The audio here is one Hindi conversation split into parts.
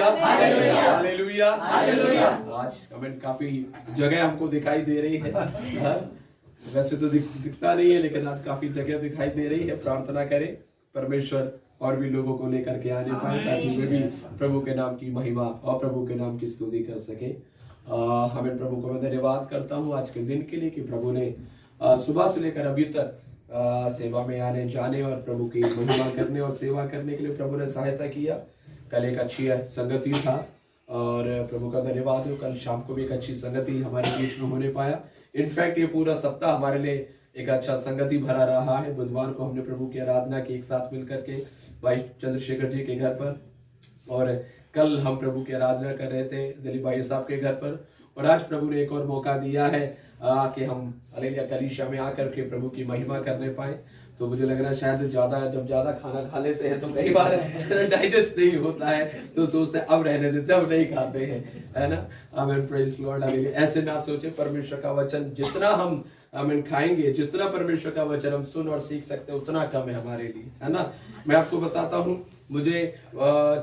Hallelujah hallelujah hallelujah. आज कमेंट काफी जगह हमको दिखाई दे रही है। वैसे तो दिखता नहीं है, लेकिन आज काफी जगह दिखाई दे रही है। प्रार्थना करें परमेश्वर और भी लोगों को लेकर के आने पाए, ताकि वे भी प्रभु के नाम की महिमा और प्रभु के नाम की स्तुति कर सके। हमें प्रभु को मैं धन्यवाद करता हूँ आज के दिन के लिए कि प्रभु ने सुबह से लेकर अभी तक सेवा में आने जाने और प्रभु की महिमा करने और सेवा करने के लिए प्रभु ने सहायता किया। कल एक अच्छी संगति था और प्रभु का धन्यवाद हो, कल शाम को भी एक अच्छी संगति हमारे बीच में होने पाया। इनफैक्ट ये पूरा सप्ताह हमारे लिए एक अच्छा संगति भरा रहा है। बुधवार को हमने प्रभु की आराधना की एक साथ मिलकर के भाई चंद्रशेखर जी के घर पर, और कल हम प्रभु की आराधना कर रहे थे दिलीप भाई साहब के घर पर, और आज प्रभु ने एक और मौका दिया है कि हम हालेलुया कलीसिया में आकर के प्रभु की महिमा करने पाए। तो मुझे लग रहा है शायद जब ज्यादा खाना खा लेते हैं तो कई बार डाइजेस्ट नहीं होता है, तो सोचते हैं अब रहने देते, अब नहीं खाते हैं, है ना। आमीन, प्रेज लॉर्ड। हालेलुया। ऐसे ना सोचे, परमेश्वर का वचन जितना हम खाएंगे, जितना परमेश्वर का वचन हम सुन और सीख सकते हैं उतना कम है हमारे लिए, है ना। मैं आपको बताता हूँ, मुझे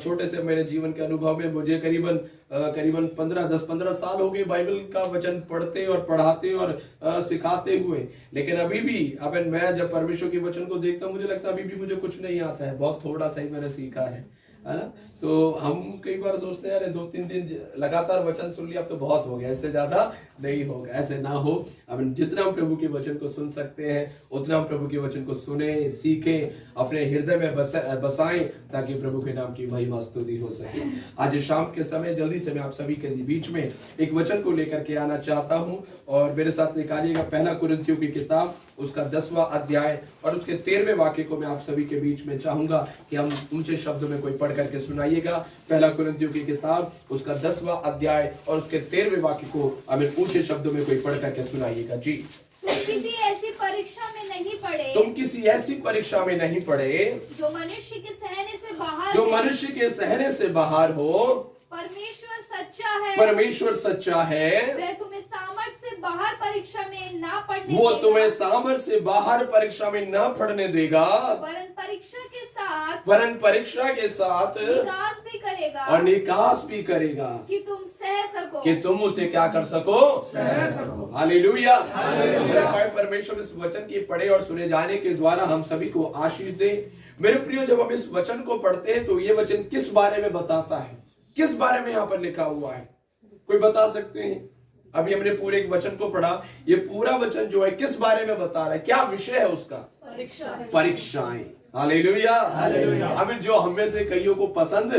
छोटे से मेरे जीवन के अनुभव में मुझे करीबन 10-15 साल हो गए बाइबल का वचन पढ़ते और पढ़ाते और सिखाते हुए। लेकिन अभी भी मैं जब परमेश्वर के वचन को देखता हूँ, मुझे लगता है अभी भी मुझे कुछ नहीं आता है, बहुत थोड़ा सा ही मैंने सीखा है ना। तो हम कई बार सोचते हैं अरे 2-3 दिन लगातार वचन सुन लिया अब तो बहुत हो गया, इससे ज्यादा नहीं होगा। ऐसे ना हो, जितना हम प्रभु के वचन को सुन सकते हैं उतना हम प्रभु के वचन को सुने, सीखें, अपने हृदय में बसाएं, ताकि प्रभु के नाम की महिमा स्तुति हो सके। आज शाम के समय जल्दी से मैं आप सभी के बीच में एक वचन को लेकर के आना चाहता हूं, और मेरे साथ निकालिएगा पहला कुरिन्थियों की किताब, उसका 10वां अध्याय और उसके 13वें वाक्य को मैं आप सभी के बीच में चाहूंगा कि हम ऊंचे शब्दों में कोई पढ़ करके सुनाइएगा। पहला कुरिन्थियों की किताब, उसका 10वां अध्याय और उसके 13वें वाक्य को हमें ऊंचे शब्दों में कोई पढ़ करके सुनाइएगा जी। तुम किसी ऐसी परीक्षा में नहीं पड़े, तुम किसी ऐसी परीक्षा में नहीं पड़े जो मनुष्य के सहने से बाहर, जो मनुष्य के सहने से बाहर हो। परमेश्वर सच्चा है, परमेश्वर सच्चा है, वह तुम्हें सामर्थ से बाहर परीक्षा में ना पड़ने वो देगा, तुम्हें सामर्थ से बाहर परीक्षा में ना पढ़ने देगा, वरन परीक्षा के साथ निकास भी करेगा, और निकास भी करेगा कि तुम सह सको, कि तुम उसे क्या कर सको, सह सको। हालेलुया। परमेश्वर इस वचन की पढ़े और सुने जाने के द्वारा हम सभी को आशीष दे। मेरे प्रियो, जब हम इस वचन को पढ़ते हैं तो ये वचन किस बारे में बताता है, किस बारे में यहाँ पर लिखा हुआ है, कोई बता सकते हैं? अभी हमने पूरे एक वचन को पढ़ा, ये पूरा वचन जो है किस बारे में बता रहा है, क्या विषय है उसका? परीक्षाएं। हालेलुया। अभी जो हम में से कईयों को पसंद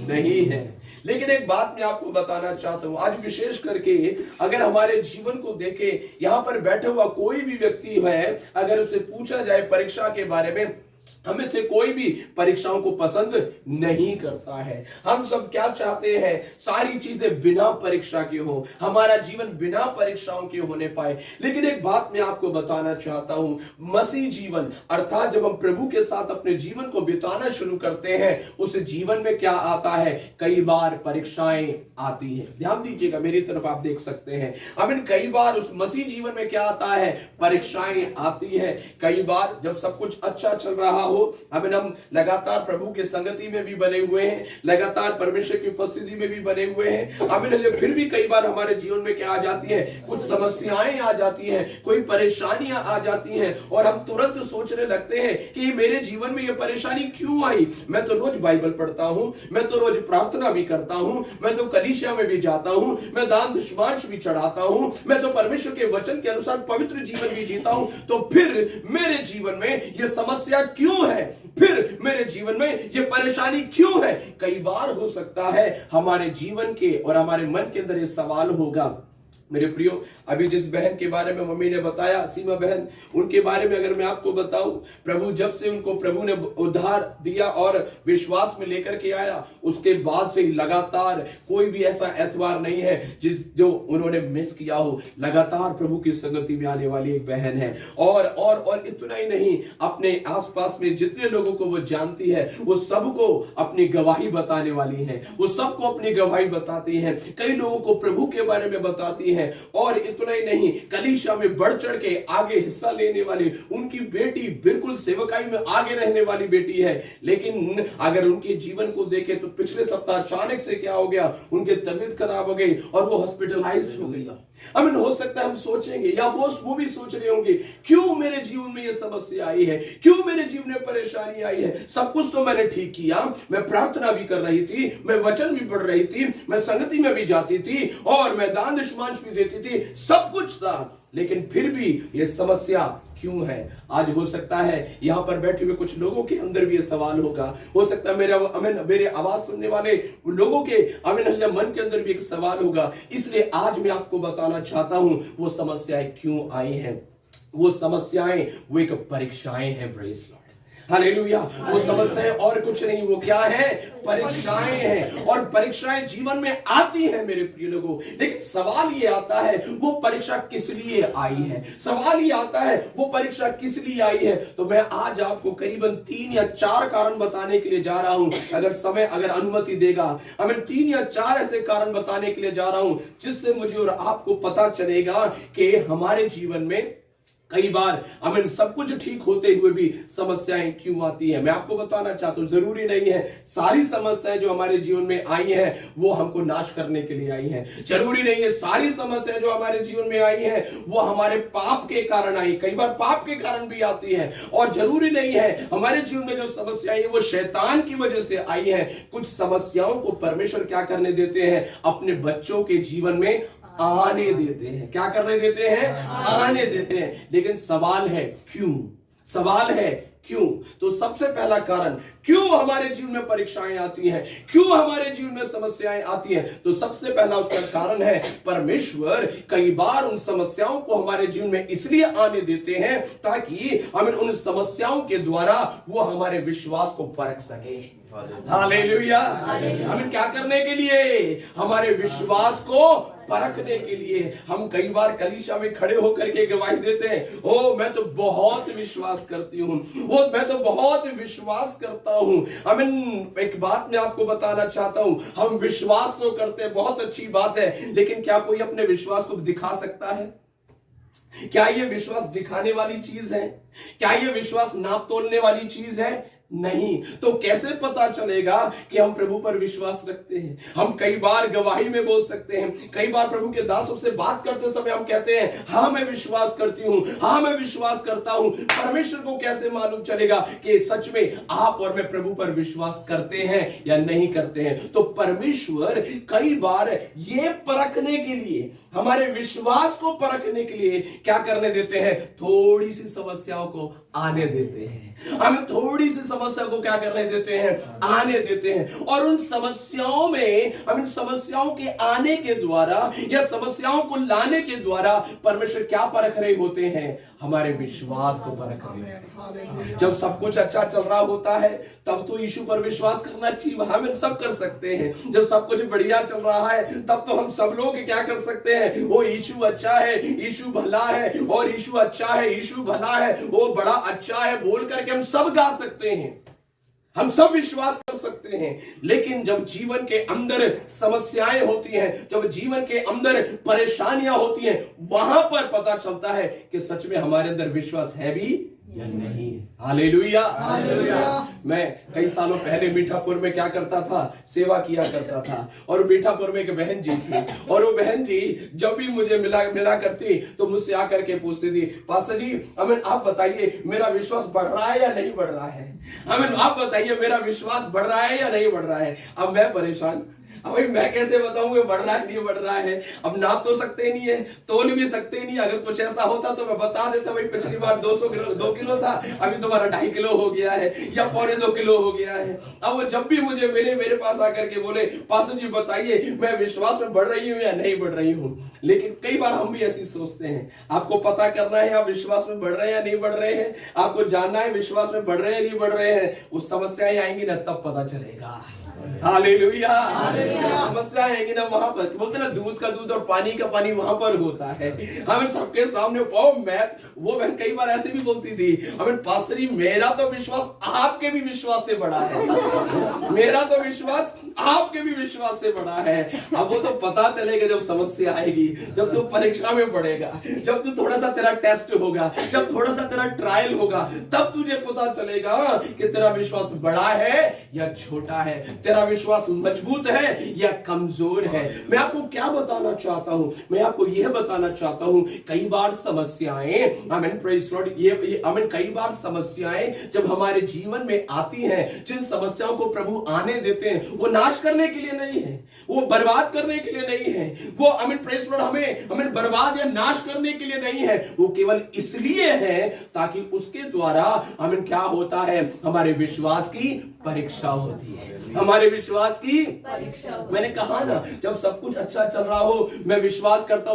नहीं है, लेकिन एक बात मैं आपको बताना चाहता हूं, आज विशेष करके अगर हमारे जीवन को देखे, यहाँ पर बैठा हुआ कोई भी व्यक्ति है, अगर उसे पूछा जाए परीक्षा के बारे में, हमें से कोई भी परीक्षाओं को पसंद नहीं करता है। हम सब क्या चाहते हैं, सारी चीजें बिना परीक्षा के हो, हमारा जीवन बिना परीक्षाओं के होने पाए। लेकिन एक बात मैं आपको बताना चाहता हूं, मसीह जीवन अर्थात जब हम प्रभु के साथ अपने जीवन को बिताना शुरू करते हैं, उस जीवन में क्या आता है, कई बार परीक्षाएं आती हैं। ध्यान दीजिएगा, मेरी तरफ आप देख सकते हैं। कई बार उस मसीह जीवन में क्या आता है, परीक्षाएं आती है। कई बार जब सब कुछ अच्छा चल रहा हो, हम लगातार प्रभु के संगति में भी बने हुए हैं, लगातार परमेश्वर की उपस्थिति में भी बने हुए हैं, फिर भी कई बार हमारे जीवन में क्या आ जाती है, कुछ समस्याएं आ जाती हैं, कोई परेशानियां आ जाती हैं, और हम तुरंत सोचने लगते हैं कि मेरे जीवन में ये परेशानी क्यों आई। मैं तो रोज बाइबल पढ़ता हूं, मैं तो रोज प्रार्थना भी करता हूं, मैं तो कलीसिया में भी जाता हूं, मैं दान दशमांश भी चढ़ाता हूं, मैं तो परमेश्वर के वचन के अनुसार पवित्र जीवन भी जीता हूं, तो फिर मेरे जीवन में ये समस्या क्यों है, फिर मेरे जीवन में ये परेशानी क्यों है। कई बार हो सकता है हमारे जीवन के और हमारे मन के अंदर ये सवाल होगा। मेरे प्रियो, अभी जिस बहन के बारे में मम्मी ने बताया, सीमा बहन, उनके बारे में अगर मैं आपको बताऊं, प्रभु जब से उनको प्रभु ने उद्धार दिया और विश्वास में लेकर के आया, उसके बाद से लगातार कोई भी ऐसा एतवार नहीं है जो उन्होंने मिस किया हो। लगातार प्रभु की संगति में आने वाली एक बहन है, और इतना ही नहीं, अपने आसपास में जितने लोगों को वो जानती है, वो सबको अपनी गवाही बताने वाली है, वो सबको अपनी गवाही बताती है। कई लोगों को प्रभु के बारे में बताती आती हैं। और इतना ही नहीं, कलीसिया में बढ़ चढ़ के आगे हिस्सा लेने वाली उनकी बेटी बिल्कुल सेवकाई में आगे रहने वाली बेटी है, लेकिन अगर उनके जीवन को देखें तो पिछले सप्ताह अचानक से क्या हो गया, उनकी तबीयत खराब हो गई और वो हॉस्पिटलाइज्ड हो गई। अमीन, हो सकता है हम सोचेंगे या वो भी सोच रहे होंगे, क्यों मेरे जीवन में ये समस्या आई है, क्यों मेरे जीवन में परेशानी आई है। सब कुछ तो मैंने ठीक किया, मैं प्रार्थना भी कर रही थी, मैं वचन भी पढ़ रही थी, मैं संगति में भी जाती थी और मैं दान दशमांश भी देती थी, सब कुछ था, लेकिन फिर भी ये समस्या क्यों है। आज हो सकता है यहां पर बैठे हुए कुछ लोगों के अंदर भी ये सवाल होगा, हो सकता है मेरे आवाज सुनने वाले लोगों के मन के अंदर भी एक सवाल होगा। इसलिए आज मैं आपको बताना चाहता हूं वो समस्याएं क्यों आई हैं। वो समस्याएं वो एक परीक्षाएं हैं। Praise Lord, hallelujah. वो समस्याएं और कुछ नहीं, वो क्या है, परीक्षाएं हैं। और परीक्षाएं जीवन में आती हैं मेरे प्रिय लोगों, लेकिन सवाल ये आता है वो परीक्षा किस लिए आई है। सवाल ये आता है वो परीक्षा किस लिए आई है। तो मैं आज आपको करीबन 3 या 4 कारण बताने के लिए जा रहा हूं, अगर समय अगर अनुमति देगा। मैं 3 या 4 ऐसे कारण बताने के लिए जा रहा हूं जिससे मुझे और आपको पता चलेगा कि हमारे जीवन में कई बार सब कुछ ठीक होते हुए भी समस्याएं क्यों आती हैं। मैं आपको बताना चाहता हूं, जरूरी नहीं है सारी समस्याएं जो हमारे जीवन में आई हैं वो हमको नाश करने के लिए आई हैं। जरूरी नहीं है सारी समस्याएं जो हमारे जीवन में आई हैं वो हमारे पाप के कारण आई, कई बार पाप के कारण भी आती है। और जरूरी नहीं है हमारे जीवन में जो समस्याएं वो शैतान की वजह से आई है। कुछ समस्याओं को परमेश्वर क्या करने देते हैं, अपने बच्चों के जीवन में आने देते हैं। क्या करने देते हैं, आने देते हैं। लेकिन सवाल है क्यों, सवाल है क्यों। तो सबसे पहला कारण, क्यों हमारे जीवन में परीक्षाएं आती हैं, क्यों हमारे जीवन में समस्याएं आती हैं। तो सबसे पहला उसका कारण है परमेश्वर कई बार उन समस्याओं को हमारे जीवन में इसलिए आने देते हैं ताकि हमें उन समस्याओं के द्वारा वो हमारे विश्वास को परख सके। हालेलुया। हमें क्या करने के लिए, हमारे विश्वास को परखने के लिए। हम कई बार कलीसिया में खड़े होकर के गवाही देते हैं, ओ मैं तो बहुत विश्वास करती हूँ, वो मैं तो बहुत विश्वास करता हूँ। एक बात मैं आपको बताना चाहता हूँ, हम विश्वास तो करते हैं, बहुत अच्छी बात है, लेकिन क्या कोई अपने विश्वास को दिखा सकता है? क्या ये विश्वास दिखाने वाली चीज है? क्या ये विश्वास नाप तोलने वाली चीज है? नहीं। तो कैसे पता चलेगा कि हम प्रभु पर विश्वास रखते हैं? हम कई बार गवाही में बोल सकते हैं, कई बार प्रभु के दासों से बात करते समय हम कहते हैं हाँ मैं विश्वास करती हूं, हाँ मैं विश्वास करता हूं। परमेश्वर को कैसे मालूम चलेगा कि सच में आप और मैं प्रभु पर विश्वास करते हैं या नहीं करते हैं? तो परमेश्वर कई बार ये परखने के लिए, हमारे विश्वास को परखने के लिए क्या करने देते हैं, थोड़ी सी समस्याओं को आने देते हैं। हमें थोड़ी सी समस्या को क्या करने देते हैं, आने देते हैं। और उन समस्याओं में, हम समस्याओं के आने के द्वारा या समस्याओं को लाने के द्वारा परमेश्वर क्या परख रहे होते हैं, हमारे विश्वास को परख रहे हैं। जब सब कुछ अच्छा चल रहा होता है तब तो यीशु पर विश्वास करना चाहिए, हम सब कर सकते हैं। जब सब कुछ बढ़िया चल रहा है तब तो हम सब लोग क्या कर सकते हैं, वो यीशु अच्छा है, यीशु भला है, और यीशु अच्छा है, यीशु भला है, वो बड़ा अच्छा है बोल करके हम सब गा सकते हैं, हम सब विश्वास कर सकते हैं। लेकिन जब जीवन के अंदर समस्याएं होती हैं, जब जीवन के अंदर परेशानियां होती हैं, वहां पर पता चलता है कि सच में हमारे अंदर विश्वास है भी या नहीं। हालेलुया। मैं कई सालों पहले मीठापुर में क्या करता था, सेवा किया करता था। और मीठापुर में एक बहन जी थी, और वो बहन जी जब भी मुझे मिला करती तो मुझसे आकर के पूछती थी, पास्टर जी आप बताइए मेरा विश्वास बढ़ रहा है या नहीं बढ़ रहा है, आप बताइए मेरा विश्वास बढ़ रहा है या नहीं बढ़ रहा है। अब मैं परेशान, अब मैं कैसे बताऊं बढ़ रहा है नहीं बढ़ रहा है। अब नाप तो सकते नहीं है, तोल भी सकते नहीं। अगर कुछ ऐसा होता तो मैं बता देता, भाई पिछली बार 2 किलो था, अभी तुम्हारा 2.5 किलो हो गया है या 1.25 किलो हो गया है। अब वो जब भी मुझे मेरे पास आकर के बोले, पास्टर जी बताइए मैं विश्वास में बढ़ रही हूँ या नहीं बढ़ रही हूँ। लेकिन कई बार हम भी ऐसी सोचते हैं, आपको पता करना है आप विश्वास में बढ़ रहे हैं या नहीं बढ़ रहे हैं, आपको जानना है विश्वास में बढ़ रहे हैं या नहीं बढ़ रहे हैं। उस समस्याएं आएंगी ना तब पता चलेगा। हालेलुया। समस्या आएगी ना वहां पर, बोलते ना दूध का दूध और पानी का पानी वहां पर होता है। हमें सबके सामने वो बहन कई बार ऐसे भी बोलती थी, हमें पास्टर जी मेरा तो विश्वास आपके भी विश्वास से बड़ा है, मेरा तो विश्वास आपके भी विश्वास से बड़ा है। अब वो तो पता चलेगा जब समस्या आएगी, जब तू परीक्षा में पड़ेगा, जब तू थोड़ा सा तेरा टेस्ट होगा, जब थोड़ा सा तेरा ट्रायल होगा, तब तुझे पता चलेगा कि तेरा विश्वास बड़ा है या छोटा है, तेरा विश्वास मजबूत है या कमजोर है। मैं आपको क्या बताना चाहता हूं? मैं आपको यह बताना चाहता हूं, कई बार समस्याएं, आमीन, प्रेज़ लॉर्ड, ये आमीन, कई बार समस्याएं जब हमारे जीवन में आती हैं, जिन समस्याओं को प्रभु आने देते हैं, वो नाश करने के लिए नहीं है, वो बर्बाद करने के लिए नहीं है, वो आमीन, प्रेज़ लॉर्ड, हमें बर्बाद या नाश करने के लिए नहीं है, वो केवल इसलिए है ताकि उसके द्वारा आमीन क्या होता है, हमारे विश्वास की परीक्षा होती है, हमारे विश्वास की परीक्षा। मैंने कहा ना, जब सब कुछ अच्छा चल रहा हो, मैं विश्वास करता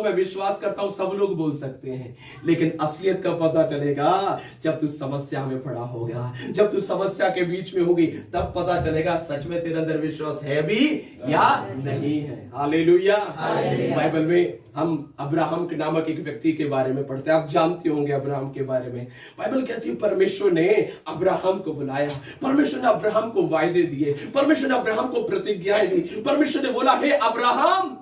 हूं, सब लोग बोल सकते हैं, लेकिन असलियत का पता चलेगा जब तू समस्या में पड़ा होगा, जब तू समस्या के बीच में होगी, तब पता चलेगा सच में तेरे अंदर विश्वास है भी या नहीं है। हालेलुया। बाइबल में हम अब्राहम के नामक एक व्यक्ति के बारे में पढ़ते हैं, आप जानते होंगे अब्राहम के बारे में। बाइबल कहती है परमेश्वर ने अब्राहम को बुलाया, परमेश्वर ने अब्राहम को वायदे दिए, परमेश्वर ने अब्राहम को प्रतिज्ञाएं दी, परमेश्वर ने बोला, हे अब्राहम,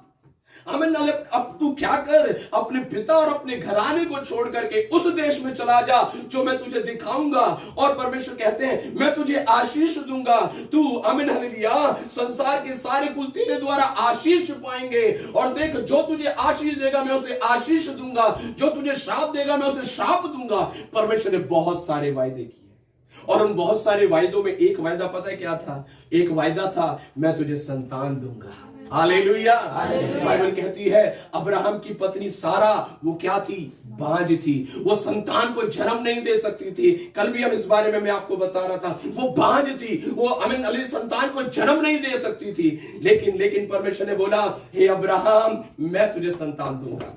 आमीन, अब तू क्या कर, अपने पिता और अपने घराने को छोड़ करके उस देश में चला जा जो मैं तुझे दिखाऊंगा, और परमेश्वर कहते हैं मैं तुझे आशीष दूंगा, तू आमीन हालेलुया, संसार के सारे कुल तेरे द्वारा आशीष पाएंगे, और देख, जो तुझे आशीष देगा मैं उसे आशीष दूंगा, जो तुझे श्राप देगा मैं उसे श्राप दूंगा। परमेश्वर ने बहुत सारे वायदे किए, और उन बहुत सारे वायदों में एक वायदा पता है क्या था? एक वायदा था, मैं तुझे संतान दूंगा। हालेलुया। बाइबल कहती है अब्राहम की पत्नी सारा, वो क्या थी? बांझ थी, वो संतान को जन्म नहीं दे सकती थी। कल भी हम इस बारे में मैं आपको बता रहा था, वो बांझ थी, वो आमीन संतान को जन्म नहीं दे सकती थी, लेकिन परमेश्वर ने बोला, हे अब्राहम, मैं तुझे संतान दूंगा,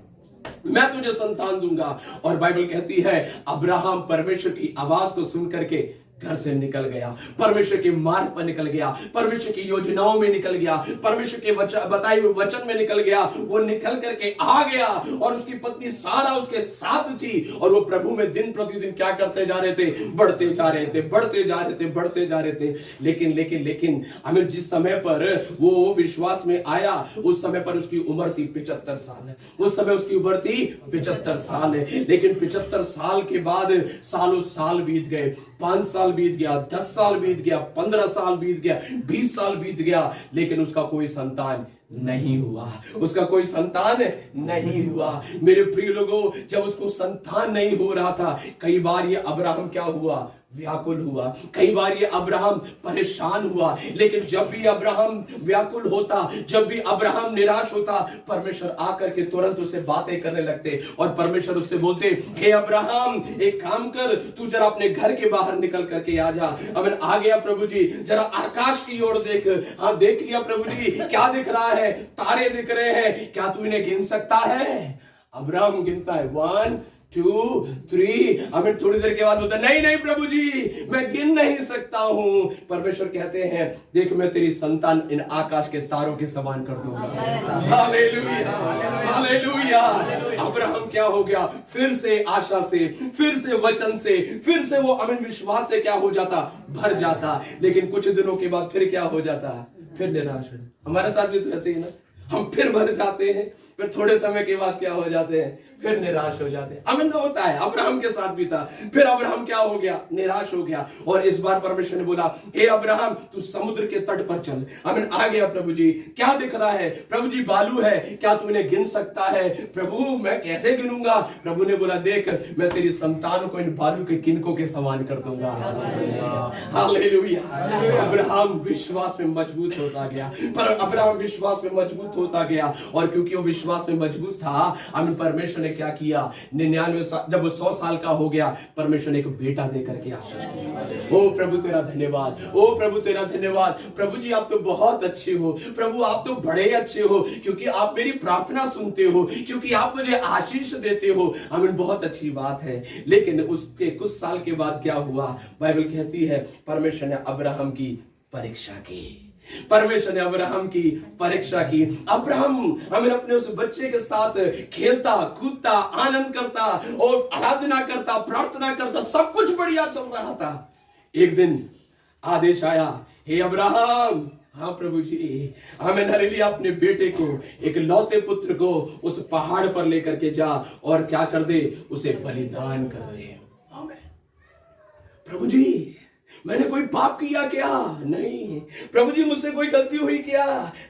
मैं तुझे संतान दूंगा। और बाइबल कहती है अब्राहम परमेश्वर की आवाज को सुन करके घर से निकल गया, परमेश्वर के मार्ग पर निकल गया, परमेश्वर की योजनाओं में निकल गया, परमेश्वर के बताए हुए वचन में निकल गया, वो निकल करके आ गया, और उसकी पत्नी सारा उसके साथ थी, और वो प्रभु में दिन प्रतिदिन क्या करते जा रहे थे? बढ़ते जा रहे थे, बढ़ते जा रहे थे, बढ़ते जा रहे थे। लेकिन हमें जिस समय पर वो विश्वास में आया, उस समय पर उसकी उम्र थी 75 साल, उस समय उसकी उम्र थी 75 साल है। लेकिन 75 साल के बाद सालों साल बीत गए, 5 साल बीत गया, 10 साल बीत गया, 15 साल बीत गया, 20 साल बीत गया, लेकिन उसका कोई संतान नहीं हुआ, उसका कोई संतान नहीं हुआ। मेरे प्रिय लोगों, जब उसको संतान नहीं हो रहा था, कई बार ये अब्राहम क्या हुआ? व्याकुल हुआ, कई बार ये अब्राहम परेशान हुआ। लेकिन जब भी अब्राहम व्याकुल होता, जब भी अब्राहम निराश होता, परमेश्वर आकर के तुरंत उससे बातें करने लगते, और परमेश्वर उससे बोलते, हे अब्राहम, एक काम कर, तू जरा अपने घर के बाहर निकल करके आ जा। अब आ गया प्रभु जी, जरा आकाश की ओर देख। हाँ, देख लिया प्रभु जी, क्या दिख रहा है? तारे दिख रहे हैं, क्या तू इन्हें गिन सकता है? अब्राहम गिनता है 1 2 3। हमें थोड़ी देर के बाद बोलता है, नहीं प्रभु जी, मैं गिन नहीं सकता हूं। परमेश्वर कहते हैं, देख, मैं तेरी संतान इन आकाश के तारों के समान कर दूंगा। Hallelujah, hallelujah. अब्राहम क्या हो गया? फिर से आशा से, फिर से वचन से, फिर से वो आमीन विश्वास से क्या हो जाता? भर जाता। लेकिन कुछ दिनों के बाद फिर क्या हो जाता? फिर निराश हो। हमारे साथ भी तो ऐसे ही ना, हम फिर भर जाते हैं, फिर थोड़े समय के बाद क्या हो जाते हैं? फिर निराश हो जाते हैं। अमन होता है, अब्राहम के साथ भी था। फिर अब्राहम क्या हो गया? निराश हो गया। और इस बार परमेश्वर ने बोला, हे अब्राहम, तू समुद्र के तट पर चल। अमन आ गया प्रभु जी, क्या दिख रहा है? प्रभु जी, बालू है, क्या तू इन्हें गिन सकता है? प्रभु, मैं कैसे गिनूंगा? प्रभु ने बोला, देख, मैं तेरी संतान को इन बालू के किनकों के समान कर दूंगा। हालेलुया। अब्राहम विश्वास में मजबूत होता गया, पर अब्राहम विश्वास में मजबूत होता गया, और क्योंकि वो विश्वास में मजबूत था, अमन परमेश्वर ने क्या किया? 99 जब वो 100 साल का हो गया, परमेश्वर ने एक बेटा देकर के आशीष दिया। ओ प्रभु तेरा धन्यवाद, ओ प्रभु तेरा धन्यवाद। प्रभु जी, आप तो बहुत अच्छे हो। प्रभु, आप तो बड़े अच्छे हो, क्योंकि आप मेरी प्रार्थना सुनते हो, क्योंकि आप मुझे आशीष देते हो। हमें बहुत अच्छी बात है। लेकिन उसके कुछ साल के बाद क्या हुआ? बाइबल कहती है परमेश्वर ने अब्राहम की परीक्षा की। परमेश्वर ने अब्राहम की परीक्षा की। अब्राहम हमें अपने उस बच्चे के साथ खेलता, कूदता, आनंद करता और आराधना करता, प्रार्थना करता, सब कुछ बढ़िया चल रहा था। एक दिन आदेश आया, हे अब्राहम, हाँ प्रभु जी, हमें हालेलुया अपने बेटे को, एक लौते पुत्र को उस पहाड़ पर लेकर के जा और क्या कर दे, उसे बलिदान कर दे। आमीन। प्रभु जी मैंने कोई पाप किया क्या? नहीं। प्रभु जी मुझसे कोई गलती हुई क्या?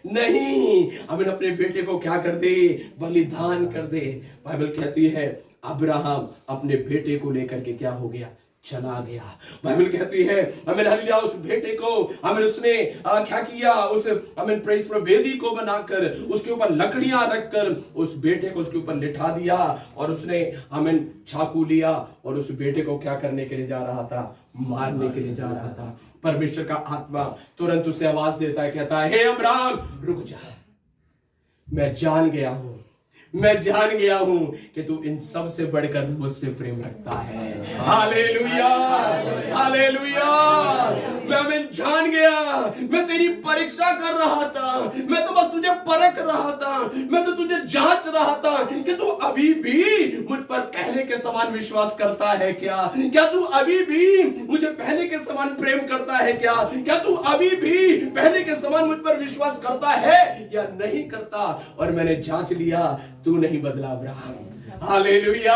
नहीं। हमें अपने बेटे को क्या कर दे, बलिदान कर दे। बाइबल कहती है अब्राहम अपने बेटे को लेकर के क्या हो गया, चला गया। बाइबल कहती है हमें हालेलुया उस बेटे को हमें उसने क्या किया, उस हमें प्रेस पर वेदी को बनाकर उसके ऊपर लकड़ियां रखकर उस बेटे को उसके ऊपर लिटा दिया और उसने हमें चाकू लिया और उस बेटे को क्या करने के लिए जा रहा था, मारने के लिए जा रहा था। परमेश्वर का आत्मा तुरंत उसे आवाज देता है, कहता है हे अब्राहम रुक जा, मैं जान गया हूं कि तू इन सब से बढ़कर मुझसे प्रेम रखता है। Hallelujah hallelujah. मैं जान गया, मैं तेरी परीक्षा कर रहा था, मैं तो बस तुझे परख रहा था, मैं तो तुझे जांच रहा था कि तू अभी भी मुझ पर पहले के समान विश्वास करता है क्या तू अभी भी मुझे पहले के समान प्रेम करता है क्या तू अभी भी पहले के समान मुझ पर विश्वास करता है या नहीं करता। और मैंने जांच लिया, तू नहीं बदला अब्राहम। हालेलुया।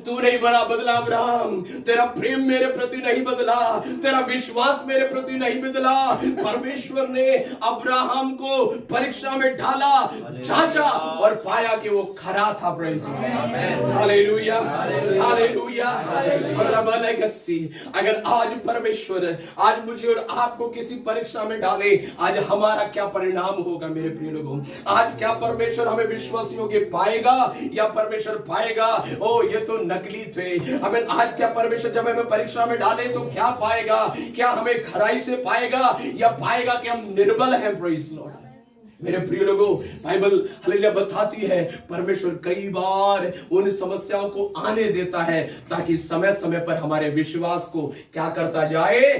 तू नहीं बदला अब्राहम, तेरा प्रेम मेरे प्रति नहीं बदला, तेरा विश्वास मेरे प्रति नहीं बदला। परमेश्वर ने अब्राहम को परीक्षा में डाला, जांचा और पाया कि वो खरा था। Praise hallelujah hallelujah. अगर आज परमेश्वर आज मुझे और आपको किसी परीक्षा में डाले, आज हमारा क्या परिणाम होगा मेरे प्रिय लोगों? आज क्या परमेश्वर हमें विश्वासियों के पाएगा या परमेश्वर पाएगा ओ ये तो नकली थे? हमें आज क्या परमेश्वर जब हमें परीक्षा में डाले तो क्या पाएगा? क्या हमें खराई से पाएगा या पाएगा कि हम निर्बल हैं? Praise Lord. मेरे प्रिय लोगों, बाइबल हालेलुया बताती है परमेश्वर कई बार उन समस्याओं को आने देता है ताकि समय समय पर हमारे विश्वास को क्या करता जाए,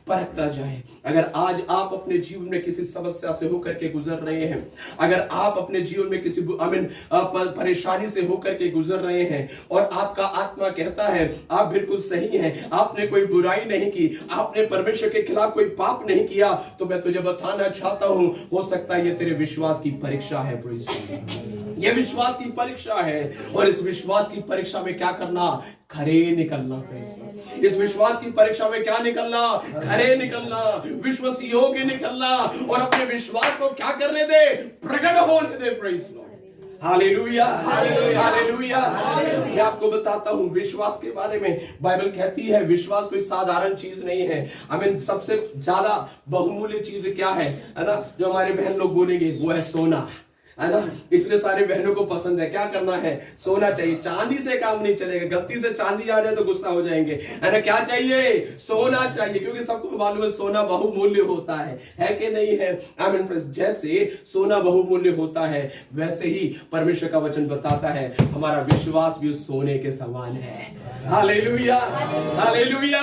परखता जाए। अगर आज आप अपने जीवन में किसी समस्या से होकर के गुजर रहे हैं, अगर आप अपने जीवन में किसी परेशानी से होकर के गुजर रहे हैं और आपका आत्मा कहता है आप बिल्कुल सही हैं, आपने कोई बुराई नहीं की, आपने परमेश्वर के खिलाफ कोई पाप नहीं किया, तो मैं तुझे बताना चाहता हूं हो सकता है ये तेरे विश्वास की परीक्षा है। ये विश्वास की परीक्षा है और इस विश्वास की परीक्षा में क्या करना, खरे निकलना। इस विश्वास की परीक्षा में क्या निकलना, खरे निकलना, विश्वास योग्य निकलना और अपने विश्वास को क्या करने दे, प्रकट होने दे। Praise Lord. Hallelujah hallelujah. मैं आपको बताता हूं विश्वास के बारे में। बाइबल कहती है विश्वास कोई साधारण चीज नहीं है। हमें सबसे ज्यादा बहुमूल्य चीज क्या है ना, जो हमारे बहन लोग बोलेंगे वो है सोना, है ना। इसलिए सारी बहनों को पसंद है, क्या करना है, सोना चाहिए। चांदी से काम नहीं चलेगा, गलती से चांदी आ जाए तो गुस्सा हो जाएंगे, है ना। क्या चाहिए, सोना चाहिए, क्योंकि सबको मालूम है सोना बहुमूल्य होता है कि नहीं है। आमीन। जैसे सोना बहुमूल्य होता है वैसे ही परमेश्वर का वचन बताता है हमारा विश्वास भी उस सोने के समान है। Hallelujah hallelujah.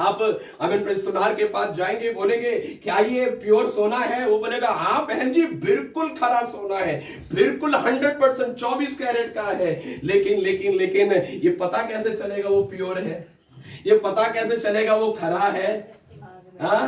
आप आमीन सुनार के पास जाएंगे, बोलेंगे क्या ये प्योर सोना है? वो बोलेगा हाँ बहन जी बिल्कुल खरा सोना है, बिल्कुल 100% 24 कैरेट का है। लेकिन ये पता कैसे चलेगा वो प्योर है? ये पता कैसे चलेगा वो खरा है? हाँ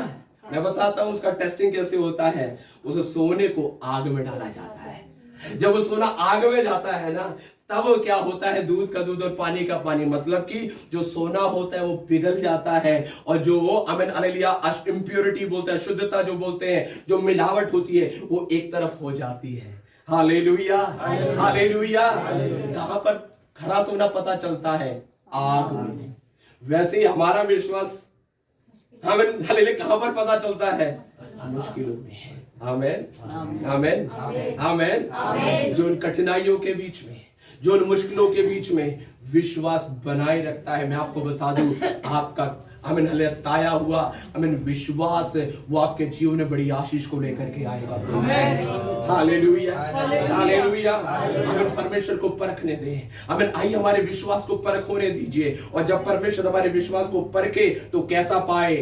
मैं बताता हूं उसका टेस्टिंग कैसे होता है। उस सोने को आग में डाला जाता है। जब वो सोना आग में जाता है ना, तब क्या होता है, दूध का दूध और पानी का पानी, मतलब कि जो सोना होता है वो पिघल जाता है और जो आमीन हालेलुया इम्प्योरिटी बोलते हैं, शुद्धता जो बोलते हैं, जो मिलावट होती है वो एक तरफ हो जाती है। Hallelujah hallelujah. कहां पर खरा सोना पता चलता है? आग में। वैसे ही हमारा विश्वास आमीन हालेलुया कहां पर पता चलता है? मुश्किलों में। आमीन आमीन आमीन। जो उन कठिनाइयों के बीच में, जो उन मुश्किलों के बीच में विश्वास बनाए रखता है, मैं आपको बता दूं आपका आमीन हालेलुया ताया हुआ आमीन विश्वास वो आपके जीवन में बड़ी आशीष को लेकर के आएगा। Hallelujah hallelujah. आमीन। परमेश्वर को परखने दें। आमीन। आइए हमारे विश्वास को परख होने दीजिए और जब परमेश्वर हमारे विश्वास को परखे तो कैसा पाए?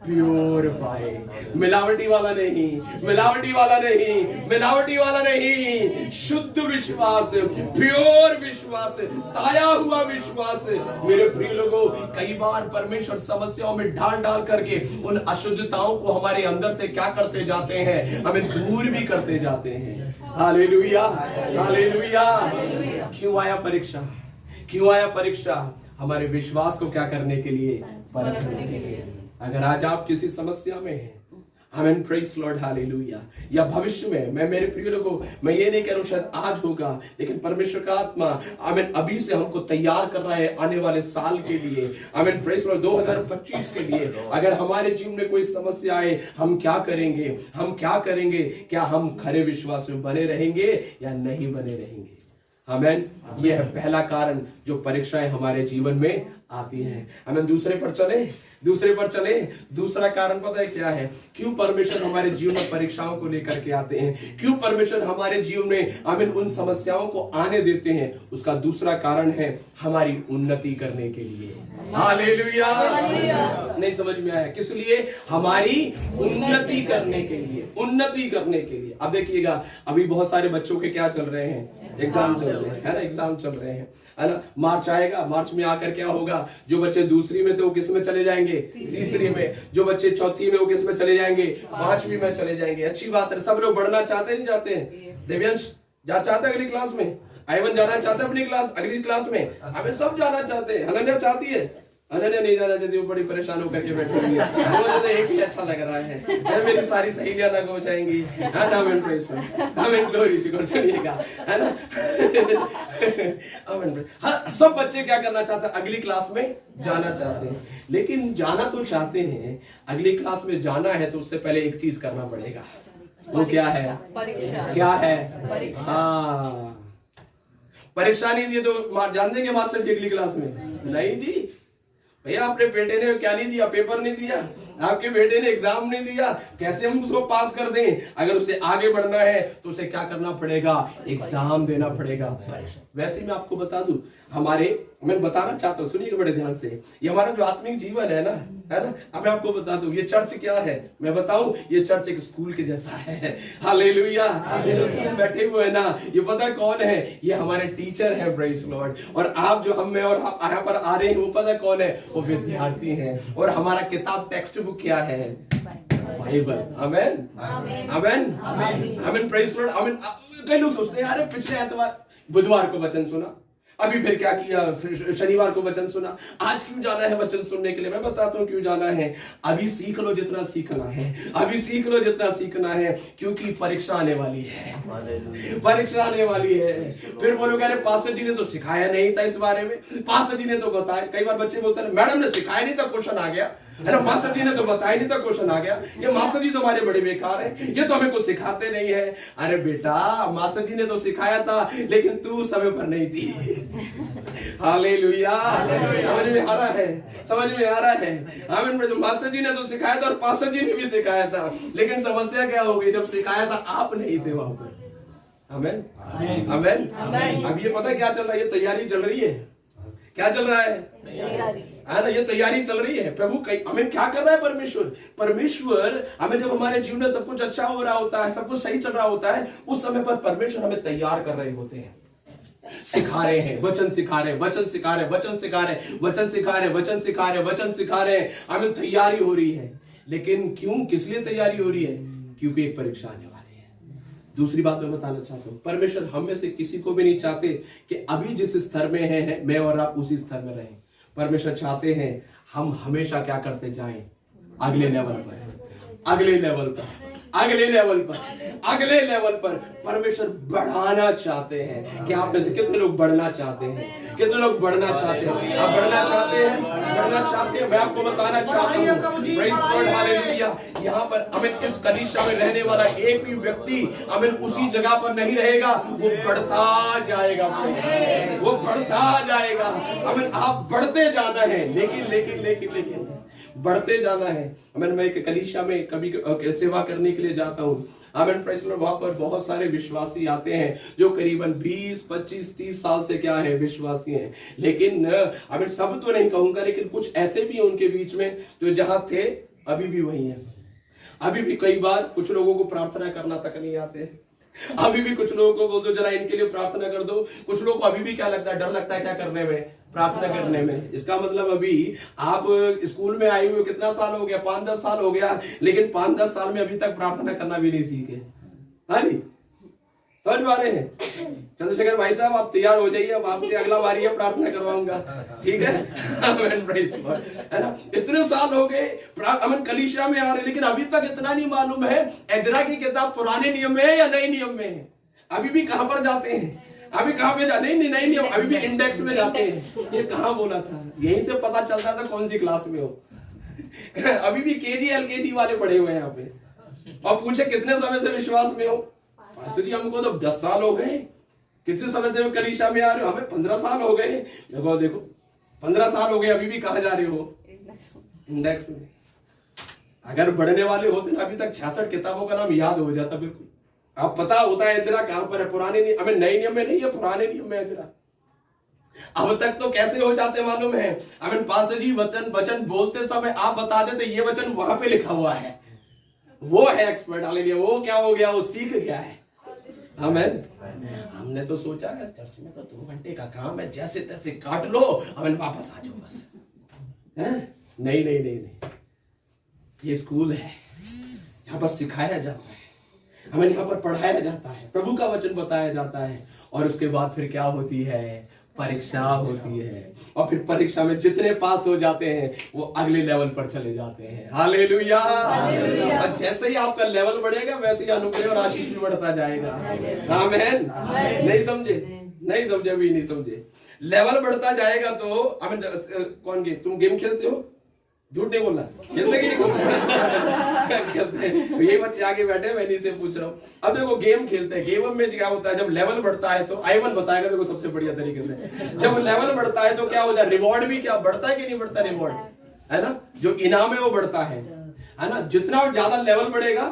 प्योर पाए, मिलावटी वाला नहीं, मिलावटी वाला नहीं, मिलावटी वाला नहीं, शुद्ध विश्वास, प्योर विश्वास, ताया हुआ विश्वास। मेरे प्रिय लोगों, कई बार परमेश्वर समस्याओं में डाल डाल करके उन अशुद्धताओं को हमारे अंदर से क्या करते जाते हैं, हमें दूर भी करते जाते हैं। Hallelujah, hallelujah. क्यों आया परीक्षा? क्यों आया परीक्षा? हमारे विश्वास को क्या करने के लिए? परखने के लिए। अगर आज आप किसी समस्या में हैं, आमीन, प्रेज लॉर्ड, हालेलुया, या भविष्य में, मैं मेरे प्रिय लोगों, मैं ये नहीं कह रहा हूं शायद आज होगा, लेकिन परमेश्वर का आत्मा आमीन अभी से हमको तैयार कर रहा है आने वाले साल के लिए। आमीन, प्रेज लॉर्ड, 2025 के लिए। अगर हमारे जीवन में कोई समस्या आए, हम क्या करेंगे? हम क्या करेंगे? क्या हम खरे विश्वास में बने रहेंगे या नहीं बने रहेंगे? आमीन। यह है पहला कारण जो परीक्षाएं हमारे जीवन में आती हैं। आमीन। दूसरे पर चले, दूसरे पर चले। दूसरा कारण पता है क्या है? क्यों परमेश्वर हमारे जीवन में परीक्षाओं को लेकर के आते हैं? क्यों परमेश्वर हमारे जीवन में आमीन उन समस्याओं को आने देते हैं? उसका दूसरा कारण है हमारी उन्नति करने के लिए। हालेलुया। नहीं समझ में आया? किस लिए? हमारी उन्नति करने के लिए, उन्नति करने के लिए। अब देखिएगा, अभी बहुत सारे बच्चों के क्या चल रहे हैं? एग्जाम चल रहे हैं, है ना? एग्जाम चल रहे हैं, है ना? मार्च आएगा, मार्च में आकर क्या होगा? जो बच्चे दूसरी में थे वो किस में चले जाएंगे? तीसरी में। जो बच्चे चौथी में वो किस में चले जाएंगे? पांचवी में चले जाएंगे। अच्छी बात है, सब लोग बढ़ना चाहते नहीं चाहते हैं? देव्यांश चाहता है अगली क्लास में, आयवन जाना चाहता है अपनी क्लास, अगली क्लास में, हमें सब जाना चाहते हैं। अनन्या चाहती है, अनन्या नहीं जाना चाहती, वो बड़ी परेशान होकर के बैठी हुई है। मुझे तो एक ही अच्छा लग रहा है, मेरी सारी सहेलियां अलग हो जाएंगी, है ना? आमीन, प्रेज लॉर्ड, आमीन, ग्लोरी टू गॉड। सुनिएगा, है ना? आमीन। हाँ, सब बच्चे क्या करना चाहते हैं? अगली क्लास में जाना चाहते हैं। लेकिन जाना तो चाहते हैं, अगली क्लास में जाना है तो उससे पहले एक चीज करना पड़ेगा। वो क्या है? परीक्षा। क्या है? परीक्षा। हाँ, परीक्षा नहीं दी तो जान देंगे मास्टर जी अगली क्लास में? नहीं दी भैया, अपने बेटे ने क्या नहीं दिया? पेपर नहीं दिया, आपके बेटे ने एग्जाम नहीं दिया, कैसे हम उसको पास कर दें? अगर उसे आगे बढ़ना है तो उसे क्या करना पड़ेगा? एग्जाम देना पड़ेगा। वैसे मैं आपको बता दूं, मैं बताना चाहता हूँ, सुनिएगा बड़े ध्यान से, ये हमारा जो आत्मिक जीवन है ना, है ना? अब मैं आपको बता दूं, ये चर्च क्या है? मैं बताऊं, ये चर्च एक स्कूल के जैसा है। हालेलुया। ये लोग तीन बैठे हुए हैं ना, ये पता कौन है? ये हमारे टीचर है, प्रेज लॉर्ड। और आप जो हम में और आप यहाँ पर आ रहे हैं, वो पता कौन है? वो विद्यार्थी हैं। और हमारा किताब टेक्स्ट बुक क्या है? बाइबल। आमीन, आमीन, आमीन, प्रेज लॉर्ड, आमीन। कई लोग सोचते हैं, अरे पिछले एतवार बुधवार को वचन सुना, अभी फिर क्या किया? फिर शनिवार को वचन सुना, आज क्यों जाना है वचन सुनने के लिए? मैं बताता हूँ क्यों जाना है। अभी सीख लो जितना सीखना है, अभी सीख लो जितना सीखना है, क्योंकि परीक्षा आने वाली है। परीक्षा आने वाली है। फिर बोलोगे अरे पास्टर जी ने तो सिखाया नहीं था इस बारे में, पास्टर जी ने तो बताया। कई बार बच्चे बोलते हैं मैडम ने सिखाया नहीं था, क्वेश्चन आ गया, है ना? मास्टर जी ने तो बताया नहीं था, क्वेश्चन आ गया। ये मास्टर जी तो हमारे बड़े बेकार है, ये तो हमें कुछ सिखाते नहीं है। अरे बेटा, मास्टर जी ने तो सिखाया था, लेकिन तू समय पर नहीं थी। हालेलुया। समझ में आ रहा है? समझ में आ रहा है? आमीन। मास्टर जी ने तो सिखाया था और पास्टर जी ने भी सिखाया था, लेकिन समस्या क्या हो गई? जब सिखाया था आप नहीं थे वहां पर। आमीन, आमीन। अब ये पता क्या चल रहा है? ये तैयारी चल रही है। क्या चल रहा है? तैयारी, है ना? ये तैयारी चल रही है। प्रभु हमें क्या कर रहा है? परमेश्वर हमें, जब हमारे जीवन में सब कुछ अच्छा हो रहा होता है, सब कुछ सही चल रहा होता है, उस समय पर परमेश्वर हमें तैयार कर रहे होते हैं, सिखा रहे हैं, वचन सिखा रहे हैं, वचन सिखा रहे हैं, वचन सिखा रहे हैं, वचन सिखा रहे हैं, वचन सिखा रहे हैं, वचन सिखा रहे हैं। हमें तैयारी हो रही है। लेकिन क्यों, किस लिए तैयारी हो रही है? क्योंकि एक परीक्षा आने वाली है। दूसरी बात मैं बताना चाहता हूं, परमेश्वर हम में से किसी को भी नहीं चाहते कि अभी जिस स्तर में है मैं और आप उसी स्तर में रहें। परमेश्वर चाहते हैं हम हमेशा क्या करते जाएं? अगले लेवल पर, अगले लेवल पर, अगले लेवल पर, अगले लेवल पर परमेश्वर बढ़ाना चाहते हैं। क्या आप में से कितने लोग बढ़ना चाहते हैं? कितने लोग बढ़ना चाहते हैं? आप बढ़ना चाहते हैं? बढ़ना चाहते हैं? मैं आपको बताना चाहता हूँ, प्रेज़ गॉड, हालेलुया। यहाँ पर हमें इस कलीसिया में रहने वाला एक भी व्यक्ति हमें उसी जगह पर नहीं रहेगा, वो बढ़ता जाएगा, वो बढ़ता जाएगा। हमें आप बढ़ते जाना है, लेकिन लेकिन लेकिन लेकिन बढ़ते जाना है। मैं एक कलीसिया में कभी सेवा करने के लिए जाता हूँ। आमीन, प्रेज़ लॉर्ड। वहां पर बहुत सारे विश्वासी आते हैं जो करीबन 20, 25, 30 साल से क्या है? विश्वासी हैं। लेकिन आमीन, सब तो नहीं कहूंगा, लेकिन कुछ ऐसे भी हैं उनके बीच में जो जहां थे अभी भी वही है। अभी भी कई बार कुछ लोगों को प्रार्थना करना तक नहीं आते। अभी भी कुछ लोगों को बोल दो जरा इनके लिए प्रार्थना कर दो। कुछ लोगों को अभी भी क्या लगता है, डर लगता है क्या करने में, प्रार्थना करने में। इसका मतलब अभी आप स्कूल में आए हुए कितना साल हो गया, 5-10 साल हो गया, लेकिन 5-10 साल में अभी तक प्रार्थना करना भी नहीं सीखे। हाँ जी, समझ पा रहे हैं? चंद्रशेखर भाई साहब आप तैयार हो जाइए, अब आपकी अगला बारी है प्रार्थना करवाऊंगा, ठीक है? है ना? इतने साल हो गए हम कलीसिया में आ रहे, लेकिन अभी तक इतना नहीं मालूम है एजरा की किताब पुराने नियम में है या नए नियम में है। अभी भी कहां पर जाते हैं, अभी कहां पे जाते हैं, नए नियम, अभी भी इंडेक्स में जाते हैं। ये कहां बोला था, यहीं से पता चलता था कौन सी क्लास में हो। अभी भी केजी एलकेजी वाले पढ़े हुए हैं यहाँ पे, और पूछे कितने समय से विश्वास में हो, इसलिए हमको तो 10 साल हो गए। कितने समय से कलीसिया में आ रहे हो, हमें 15 साल हो गए। देखो 15 साल हो गए, अभी भी कहां जा रहे हो, इंडेक्स में। अगर बढ़ने वाले होते ना, अभी तक 66 किताबों का नाम याद हो जाता बिल्कुल। आप पता होता है एजरा कहां पर है, पुराने नियम, हमें नए नियम में नहीं है, पुराने नियम में एजरा। अब तक तो कैसे हो जाते मालूम है, हमें पास जी वचन बोलते समय आप बता देते ये वचन वहां पे लिखा हुआ है, वो है एक्सपर्ट। हालेलुया, वो क्या हो गया, वो सीख गया है। आमीन। हमने तो सोचा है चर्च में तो 2 घंटे का काम है, जैसे तैसे काट लो, हमें वापस आ जाओ बस। नहीं नहीं नहीं नहीं, ये स्कूल है, यहाँ पर सिखाया जाता है, हमें यहाँ पर पढ़ाया जाता है, प्रभु का वचन बताया जाता है, और उसके बाद फिर क्या होती है, परीक्षा होती है। और फिर परीक्षा में जितने पास हो जाते हैं वो अगले लेवल पर चले जाते हैं। हालेलुया। और जैसे ही आपका लेवल बढ़ेगा वैसे ही अनुग्रह और आशीष भी बढ़ता जाएगा। आमीन। नहीं समझे, नहीं समझे, अभी नहीं समझे। लेवल बढ़ता जाएगा तो कौन गेम, तुम गेम खेलते हो, झूठ नहीं बोलना, खेलते कि नहीं खेलते? यही बच्चे आगे बैठे, मैं इनसे पूछ रहा हूँ। अब देखो गेम खेलते हैं, गेम में क्या होता है, जब लेवल बढ़ता है तो आईवन बताएगा देखो सबसे बढ़िया तरीके से। जब लेवल बढ़ता है तो क्या होता है, रिवॉर्ड भी क्या बढ़ता है कि नहीं बढ़ता, रिवॉर्ड है ना, जो इनाम है वो बढ़ता है ना। जितना ज्यादा लेवल बढ़ेगा,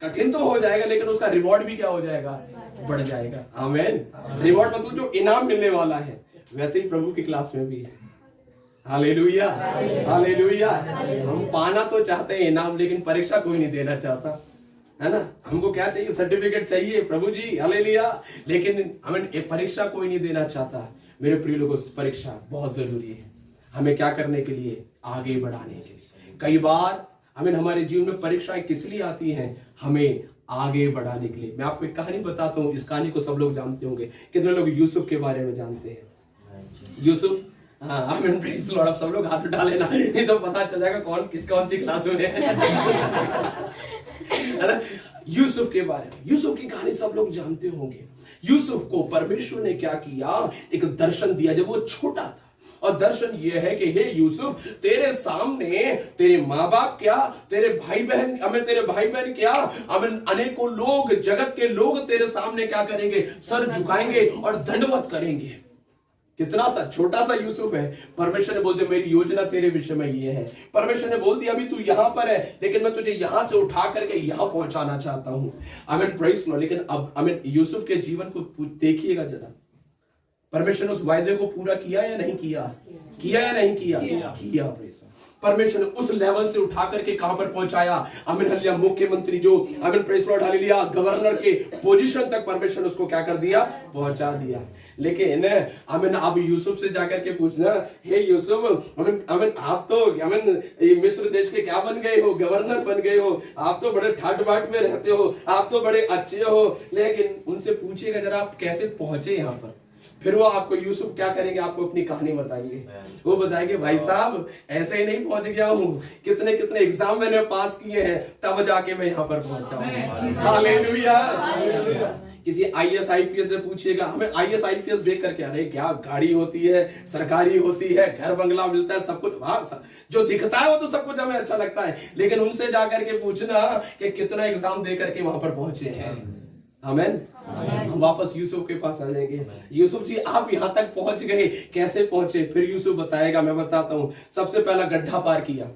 कठिन तो हो जाएगा लेकिन उसका रिवॉर्ड भी क्या हो जाएगा, बढ़ जाएगा। आमीन। रिवॉर्ड मतलब जो इनाम मिलने वाला है, वैसे ही प्रभु की क्लास में भी है। Hallelujah, hallelujah. हम पाना तो चाहते हैं इनाम, लेकिन परीक्षा कोई नहीं देना चाहता, है ना। हमको क्या चाहिए, सर्टिफिकेट चाहिए, प्रभु जी हालेलुया, लेकिन हमें एक परीक्षा कोई नहीं देना चाहता। मेरे प्रिय लोगों, परीक्षा बहुत जरूरी है हमें क्या करने के लिए, आगे बढ़ाने के लिए। कई बार हमें हमारे जीवन में परीक्षाएं किस लिए आती हैं, हमें आगे बढ़ाने के लिए। मैं आपको एक कहानी बताता हूँ, इस कहानी को सब लोग जानते होंगे। कितने लोग यूसुफ के बारे में जानते हैं? यूसुफ, हाँ, आमीन, प्रेज़ लॉर्ड। अब सब लोग हाथ उठा लेना, नहीं तो पता चल जाएगा कौन सी क्लास में है ना। यूसुफ के बारे में, यूसुफ की कहानी सब लोग जानते होंगे। यूसुफ को परमेश्वर ने क्या किया, एक दर्शन दिया जब वो छोटा था। और दर्शन ये है कि हे यूसुफ, तेरे सामने तेरे माँ बाप क्या, तेरे भाई बहन, तेरे भाई बहन क्या, अनेकों लोग, जगत के लोग तेरे सामने क्या करेंगे, सर झुकाएंगे और दंडवत करेंगे। कितना सा छोटा सा यूसुफ है। परमेश्वर ने बोल दिया मेरी योजना तेरे विषय में ये है। परमेश्वर ने बोल दिया अभी तू यहां पर है, लेकिन मैं तुझे यहां से उठा करके यहां पहुंचाना चाहता हूं। आमीन, प्रेज़ द लॉर्ड। लेकिन अब आमीन, यूसुफ के जीवन को देखिएगा जरा, परमेश्वर ने उस वायदे को पूरा किया या नहीं किया, किया या नहीं किया, किया। परमेश्वर ने उस लेवल से उठा करके कहां पर पहुंचाया, आमीन हालेलुया, मुख्यमंत्री जो, आमीन, praise the Lord hallelujah, governor के पोजीशन तक परमेश्वर ने उसको क्या कर दिया, पहुंचा दिया। लेकिन आमीन, आप यूसुफ से जाकर के पूछना, हे यूसुफ, आमीन आप तो आमीन मिस्र देश के क्या बन गए हो, गवर्नर बन गए हो, आप तो बड़े ठाट बाट में रहते हो, आप तो बड़े अच्छे हो। लेकिन उनसे पूछिएगा जरा आप कैसे पहुंचे यहाँ पर, फिर वो आपको यूसुफ क्या करेंगे, आपको अपनी कहानी बताएंगे। वो बताएंगे भाई साहब ऐसे ही नहीं पहुंच गया हूँ, कितने कितने एग्जाम मैंने पास किए हैं, तब जाके मैं यहाँ पर पहुंचा हूँ। हालेलुया। किसी IAS IPS से पूछिएगा, हमें IAS IPS देख करके अरे क्या गाड़ी होती है, सरकारी होती है, घर बंगला मिलता है, सब कुछ जो दिखता है वो तो सब कुछ हमें अच्छा लगता है, लेकिन उनसे जाकर के पूछना कि कितना एग्जाम दे करके वहां पर पहुंचे हैं। आमीन। हम वापस यूसुफ के पास आ जाएंगे। यूसुफ जी आप यहां तक पहुंच गए, कैसे पहुंचे? फिर यूसुफ बताएगा, मैं बताता हूं। सबसे पहला गड्ढा पार किया,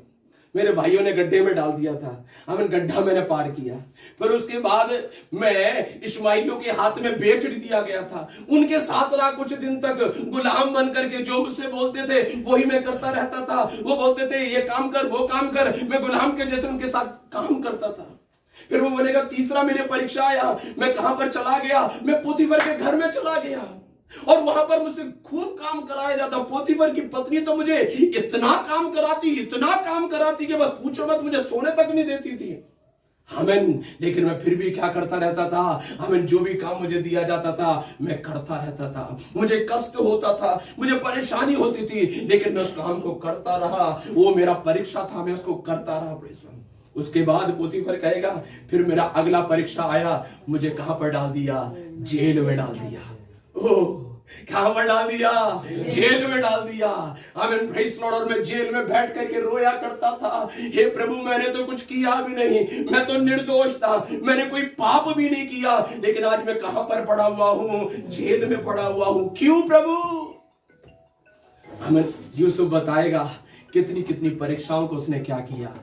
मेरे भाइयों ने गड्ढे में डाल दिया था, हमने गड्ढा मैंने पार किया। फिर उसके बाद मैं इश्माइलियों के हाथ में बेच दिया गया था, उनके साथ रहा कुछ दिन तक, गुलाम बन करके जो मुझसे बोलते थे वही मैं करता रहता था। वो बोलते थे ये काम कर वो काम कर, मैं गुलाम के जैसे उनके साथ काम करता था। फिर वो बोलेगा तीसरा मेरे परीक्षा आया, मैं कहां पर चला गया, मैं पोतीफर के घर में चला गया और वहां पर मुझसे खूब काम कराया जाता। पोतीफर की पत्नी तो मुझे इतना काम कराती कि बस पूछो मत, मुझे सोने तक नहीं देती थी। आमीन। लेकिन मैं फिर भी क्या करता रहता था, आमीन, जो भी काम मुझे दिया जाता था मैं करता रहता था। मुझे कष्ट होता था, मुझे परेशानी होती थी, लेकिन मैं उस काम को करता रहा। वो मेरा परीक्षा था, मैं उसको करता रहा। उसके बाद पोतीफर कहेगा फिर मेरा अगला परीक्षा आया, मुझे कहां पर डाल दिया, जेल में डाल दिया। ओह, कहां पर डाल दिया, जेल में डाल दिया। आमीन, प्रेज़ लॉर्ड। और मैं जेल में बैठ करके रोया करता था, हे प्रभु मैंने तो कुछ किया भी नहीं, मैं तो निर्दोष था, मैंने कोई पाप भी नहीं किया, लेकिन आज मैं कहां पर पड़ा हुआ हूं, जेल में पड़ा हुआ हूं। क्यों प्रभु? आमीन। यूसुफ बताएगा कितनी कितनी परीक्षाओं को उसने क्या किया,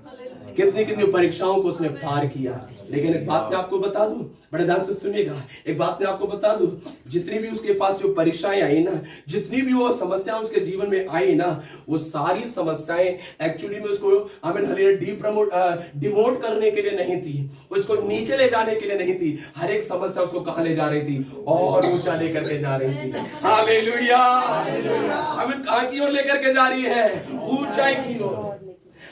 कितनी कितनी परीक्षाओं को उसने पार किया। लेकिन एक बात मैं आपको बता दूं, बड़े ध्यान से सुनिएगा, एक बात मैं आपको बता दूं, जितनी भी उसके पास जो परीक्षाएं आई ना, जितनी भी वो समस्याएं उसके जीवन में आई ना, वो सारी समस्याएं एक्चुअली में उसको डिमोट करने के लिए नहीं थी, उसको नीचे ले जाने के लिए नहीं थी। हर एक समस्या उसको कहां ले जा रही थी, और ऊंचा लेकर के जा रही थी। हालेलुया। हमें कहां की ओर लेकर के जा रही है, ऊंचाई की ओर।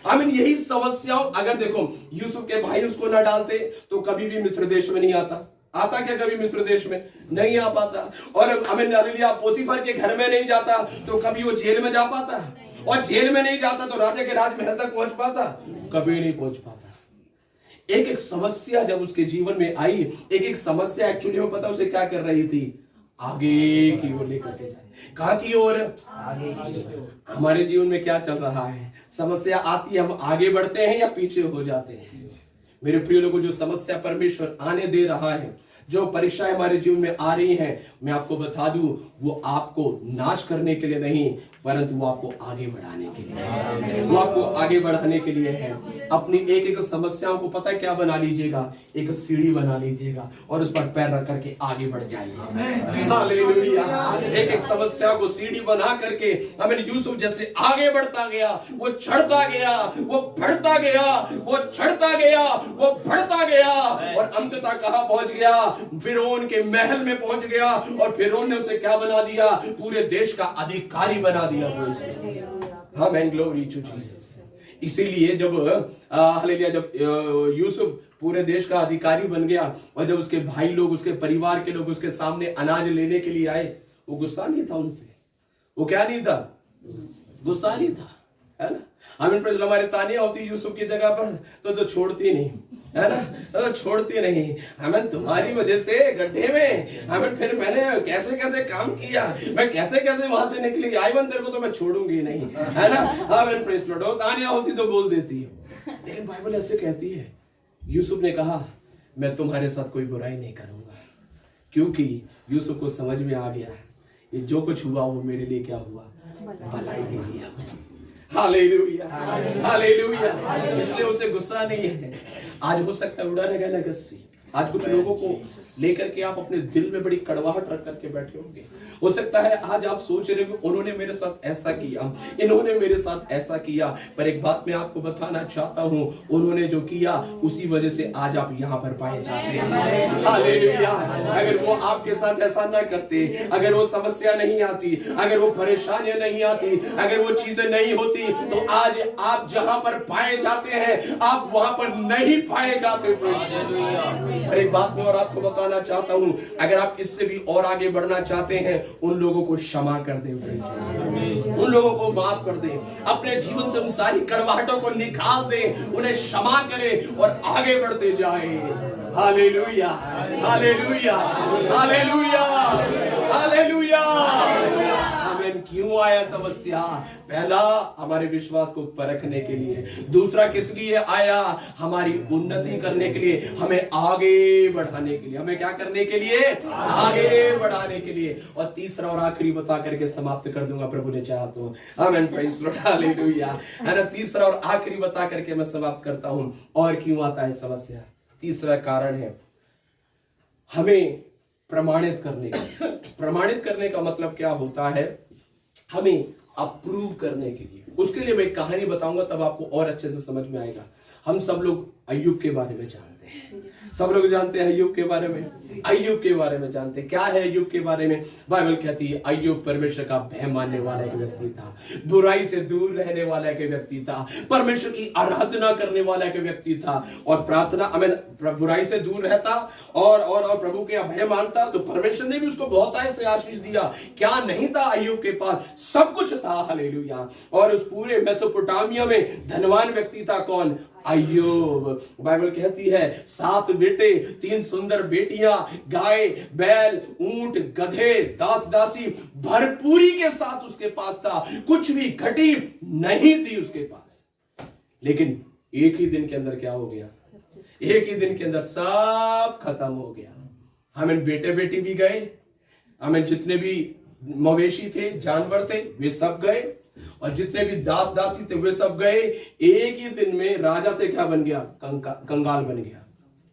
आमीन। यही समस्याओं, अगर देखो यूसुफ के भाई उसको ना डालते तो कभी भी मिस्र देश में नहीं आता क्या, कभी मिस्र देश में नहीं आ पाता। और आमीन, हालेलुया, पोतीफर के घर में नहीं जाता तो कभी वो जेल में जा पाता, और जेल में नहीं जाता तो राजा के राजमहल तक पहुंच पाता, कभी नहीं पहुंच पाता। एक एक समस्या जब उसके जीवन में आई, एक एक समस्या एक्चुअली में पता उसे क्या कर रही थी, आगे की ओर लेकर के जाए। कहां की ओर? आगे की ओर। हमारे जीवन में क्या चल रहा है, समस्या आती है, हम आगे बढ़ते हैं या पीछे हो जाते हैं? मेरे प्रिय लोगों, जो समस्या परमेश्वर आने दे रहा है, जो परीक्षाएं हमारे जीवन में आ रही हैं, मैं आपको बता दूं, वो आपको नाश करने के लिए नहीं, परंतु वो आपको आगे बढ़ाने के लिए है। वो आपको आगे बढ़ाने के लिए है। अपनी एक एक समस्याओं को पता है क्या बना लीजिएगा, एक सीढ़ी बना लीजिएगा और उस पर पैर रख करके आगे बढ़ जाइए। हालेलुया। एक एक समस्या को सीढ़ी बना करके हमें यूसुफ जैसे आगे बढ़ता गया, वो चढ़ता गया, वो बढ़ता गया, वो चढ़ता गया, वो बढ़ता गया, और अंततः कहां पहुंच गया, फिरौन के महल में पहुंच गया। और फिरौन ने उसे क्या बना दिया, पूरे देश का अधिकारी बना दिया। आमीन, ग्लोरी टू जीसस। इसीलिए जब हालेलुया, जब यूसुफ पूरे देश का अधिकारी बन गया और जब उसके भाई लोग, उसके परिवार के लोग उसके सामने अनाज लेने के लिए आए, वो गुस्सा नहीं था उनसे। वो क्या नहीं था, गुस्सा नहीं था, है ना। आमीन, प्रेज़। हमारे तानिया होती यूसुफ की जगह पर तो छोड़ती नहीं, है ना, तो छोड़ती नहीं। हमें तुम्हारी वजह से गड्ढे में, हमें फिर मैंने कैसे कैसे काम किया, मैं कैसे कैसे वहां से निकली, आईवन तेरे को तो मैं छोड़ूंगी नहीं, है ना। आमीन, प्रेज़ लॉर्ड। तानिया होती तो बोल देती है, लेकिन बाइबल ऐसे कहती है, यूसुफ ने कहा मैं तुम्हारे साथ कोई बुराई नहीं करूंगा, क्योंकि यूसुफ को समझ में आ गया ये जो कुछ हुआ वो मेरे लिए क्या हुआ, भलाई के लिए। Hallelujah, hallelujah. इसलिए उसे गुस्सा नहीं है। आज हो सकता है उड़ा रहेगा लगस्सी, आज कुछ लोगों को लेकर के आप अपने दिल में बड़ी कड़वाहट रख करके बैठे होंगे। हो सकता है आज आप सोच रहे हो उन्होंने मेरे साथ ऐसा किया, इन्होंने मेरे साथ ऐसा किया, पर एक बात मैं आपको बताना चाहता हूं, उन्होंने जो किया उसी वजह से आज आप यहाँ पर पाए जाते हैं। हालेलुया। अगर वो आपके साथ ऐसा ना करते, अगर वो समस्या नहीं आती, अगर वो परेशानियां नहीं आती, अगर वो चीजें नहीं होती, तो आज आप जहां पर पाए जाते हैं आप वहां पर नहीं पाए जाते। एक बात मैं और आपको बताना चाहता हूं, अगर आप इससे भी और आगे बढ़ना चाहते हैं, उन लोगों को क्षमा कर दें, उन लोगों को माफ कर दें, अपने जीवन से उन सारी कड़वाहटों को निकाल दें, उन्हें क्षमा करें और आगे बढ़ते जाएं। Hallelujah, hallelujah, hallelujah, hallelujah. आमीन। क्यों? क्यों आया समस्या? पहला, हमारे विश्वास को परखने के लिए। दूसरा, किस लिए आया? हमारी उन्नति करने के लिए, हमें आगे बढ़ाने के लिए। हमें क्या करने के लिए? आगे बढ़ाने के लिए। और तीसरा और आखिरी बता करके समाप्त कर दूंगा, प्रभु ने चाहा तो। आमीन, प्रेज़ लॉर्ड, हालेलुया। है ना, तीसरा और आखिरी बता करके मैं समाप्त करता हूं। और क्यों आता है समस्या? तीसरा कारण है हमें प्रमाणित करने का। प्रमाणित करने का मतलब क्या होता है? हमें अप्रूव करने के लिए। उसके लिए मैं एक कहानी बताऊंगा, तब आपको और अच्छे से समझ में आएगा। हम सब लोग अय्यूब के बारे में जानते हैं। सब लोग जानते हैं अय्यूब के बारे में। अय्यूब के बारे में जानते हैं। क्या है अय्यूब के बारे में? बाइबल कहती है अय्यूब परमेश्वर का भय मानने वाला एक व्यक्ति था, बुराई से दूर रहने वाला एक व्यक्ति था, परमेश्वर की आराधना करने वाला एक व्यक्ति था और प्रार्थना बुराई से दूर रहता और प्रभु के अभय मानता, तो परमेश्वर ने भी उसको बहुत ऐसे आशीष दिया। क्या नहीं था अय्यूब के पास? सब कुछ था, हालेलुया। और उस पूरे मेसोपोटामिया में धनवान व्यक्ति था कौन? अय्यूब। बाइबल कहती है 7 बेटे, 3 सुंदर बेटियां, गाय, बैल, ऊंट, गधे, दास दासी, भरपूरी के साथ उसके पास था। कुछ भी घटी नहीं थी उसके पास। लेकिन एक ही दिन के अंदर क्या हो गया? एक ही दिन के अंदर सब खत्म हो गया। हमें बेटे बेटी भी गए, हमें जितने भी मवेशी थे, जानवर थे, वे सब गए, और जितने भी दास दासी थे वे सब गए। एक ही दिन में राजा से क्या बन गया? कंगाल बन गया।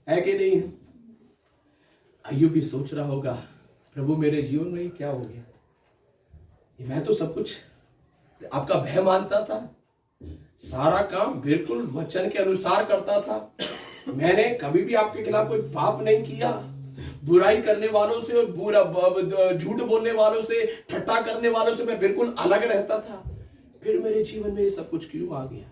है कि नहीं है? अय्यूब भी सोच रहा होगा, प्रभु मेरे जीवन में क्या हो गया? मैं तो सब कुछ आपका भय मानता था, सारा काम बिल्कुल वचन के अनुसार करता था, मैंने कभी भी आपके खिलाफ कोई पाप नहीं किया, बुराई करने वालों से और बुरा झूठ बोलने वालों से, ठट्टा करने वालों से मैं बिल्कुल अलग रहता था। फिर मेरे जीवन में ये सब कुछ क्यों आ गया?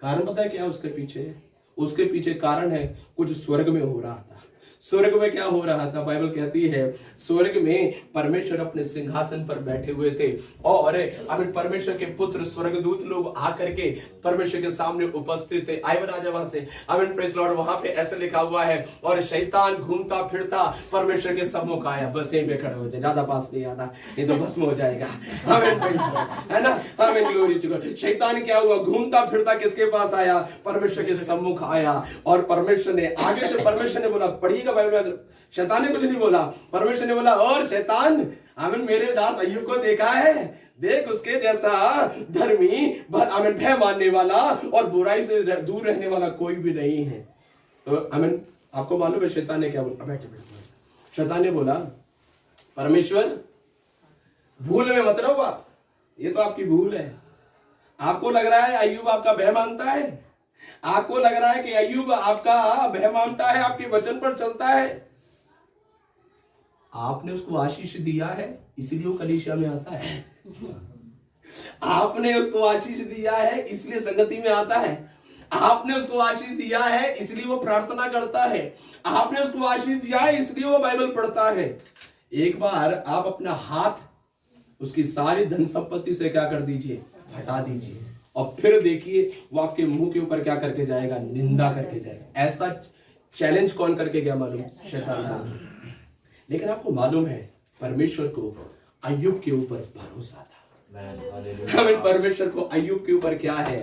कारण पता है क्या उसके पीछे? उसके पीछे कारण है कुछ स्वर्ग में हो रहा था। स्वर्ग में क्या हो रहा था? बाइबल कहती है स्वर्ग में परमेश्वर अपने सिंहासन पर बैठे हुए थे और अब परमेश्वर के पुत्र स्वर्गदूत लोग आकर के परमेश्वर के सामने उपस्थित थे। आए राजा वहां से, आमीन, प्रेज़ लॉर्ड। वहां पे ऐसे लिखा हुआ है, और शैतान घूमता फिरता परमेश्वर के सम्मुख आया। बस यहीं पे खड़े हो जाए, ज्यादा पास नहीं आना, नहीं तो भस्म हो जाएगा। आमीन, प्रेज़ लॉर्ड, है ना? आमीन, ग्लोरी टू गॉड। शैतान क्या हुआ? घूमता फिरता किसके पास आया? परमेश्वर के सम्मुख आया। और परमेश्वर ने आगे से परमेश्वर ने बोला, पढ़िएगा बाइबल में, शैतान ने कुछ नहीं बोला, परमेश्वर ने बोला, और शैतान, आमीन, मेरे दास अय्यूब को देखा है? देख, उसके जैसा धर्मी, आमीन, भय मानने वाला और बुराई से दूर रहने वाला कोई भी नहीं है। तो आमीन, आपको मालूम है शैतान ने क्या बोला? बैठे बैठे। शैतान ने बोला, परमेश्वर भूल में मत रहो आप, ये तो आपकी भूल है। आपको लग रहा है अय्यूब आपका भय मानता है, आपको लग रहा है कि अय्यूब आपका भय मानता है, आपके वचन पर चलता है। आपने उसको आशीष दिया है, इसलिए वो कलीसिया में आता है। आपने उसको आशीष दिया है, इसलिए संगति में आता है। आपने उसको आशीष दिया है, इसलिए वो प्रार्थना करता है। आपने उसको आशीष दिया है, इसलिए वो बाइबल पढ़ता है। एक बार आप अपना हाथ उसकी सारी धन संपत्ति से क्या कर दीजिए? हटा दीजिए, और फिर देखिए वो आपके मुंह के ऊपर क्या करके जाएगा? निंदा करके जाएगा। ऐसा चैलेंज कौन करके गया मालूम? शैतान का। लेकिन आपको मालूम है परमेश्वर को अय्यूब के ऊपर भरोसा था। हमें परमेश्वर को अय्यूब के ऊपर क्या है?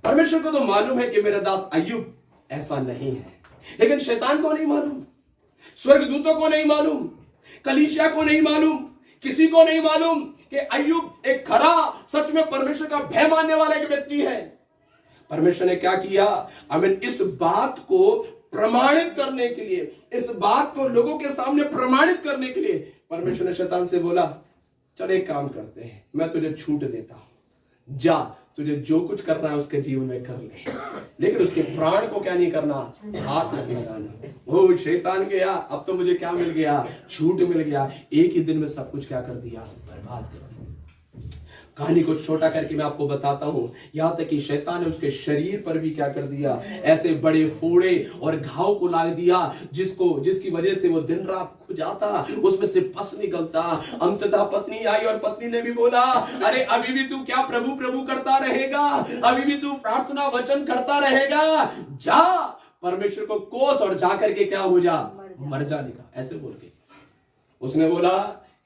परमेश्वर को तो मालूम है कि मेरा दास अय्यूब ऐसा नहीं है, लेकिन शैतान को नहीं मालूम, स्वर्गदूतों को नहीं मालूम, कलीसिया को नहीं मालूम, किसी को नहीं मालूम कि अय्यूब एक खरा सच में परमेश्वर का भय मानने वाला एक व्यक्ति है। परमेश्वर ने क्या किया? आमीन, इस बात को प्रमाणित करने के लिए, इस बात को लोगों के सामने प्रमाणित करने के लिए परमेश्वर ने शैतान से बोला, चल एक काम करते हैं, मैं तुझे छूट देता हूं, जा, तुझे जो कुछ करना है उसके जीवन में कर ले, लेकिन उसके प्राण को क्या नहीं करना? हाथ मत लगाना। ओ शैतान गया, अब तो मुझे क्या मिल गया? छूट मिल गया। एक ही दिन में सब कुछ क्या कर दिया? बर्बाद कर दिया। कहानी को छोटा करके मैं आपको बताता हूं, यहां तक कि शैतान ने उसके शरीर पर भी क्या कर दिया? ऐसे बड़े फोड़े और घाव को लाग दिया, जिसकी वजह से वो दिन रात खुजाता, उसमें से पस निकलता। अंततः पत्नी आई और पत्नी ने भी बोला, अरे अभी भी तू क्या प्रभु प्रभु करता रहेगा? अभी भी तू प्रार्थना वचन करता रहेगा? जा, परमेश्वर को कोस और जाकर के क्या हो जा? मर जा। लिखा ऐसे बोल के उसने बोला,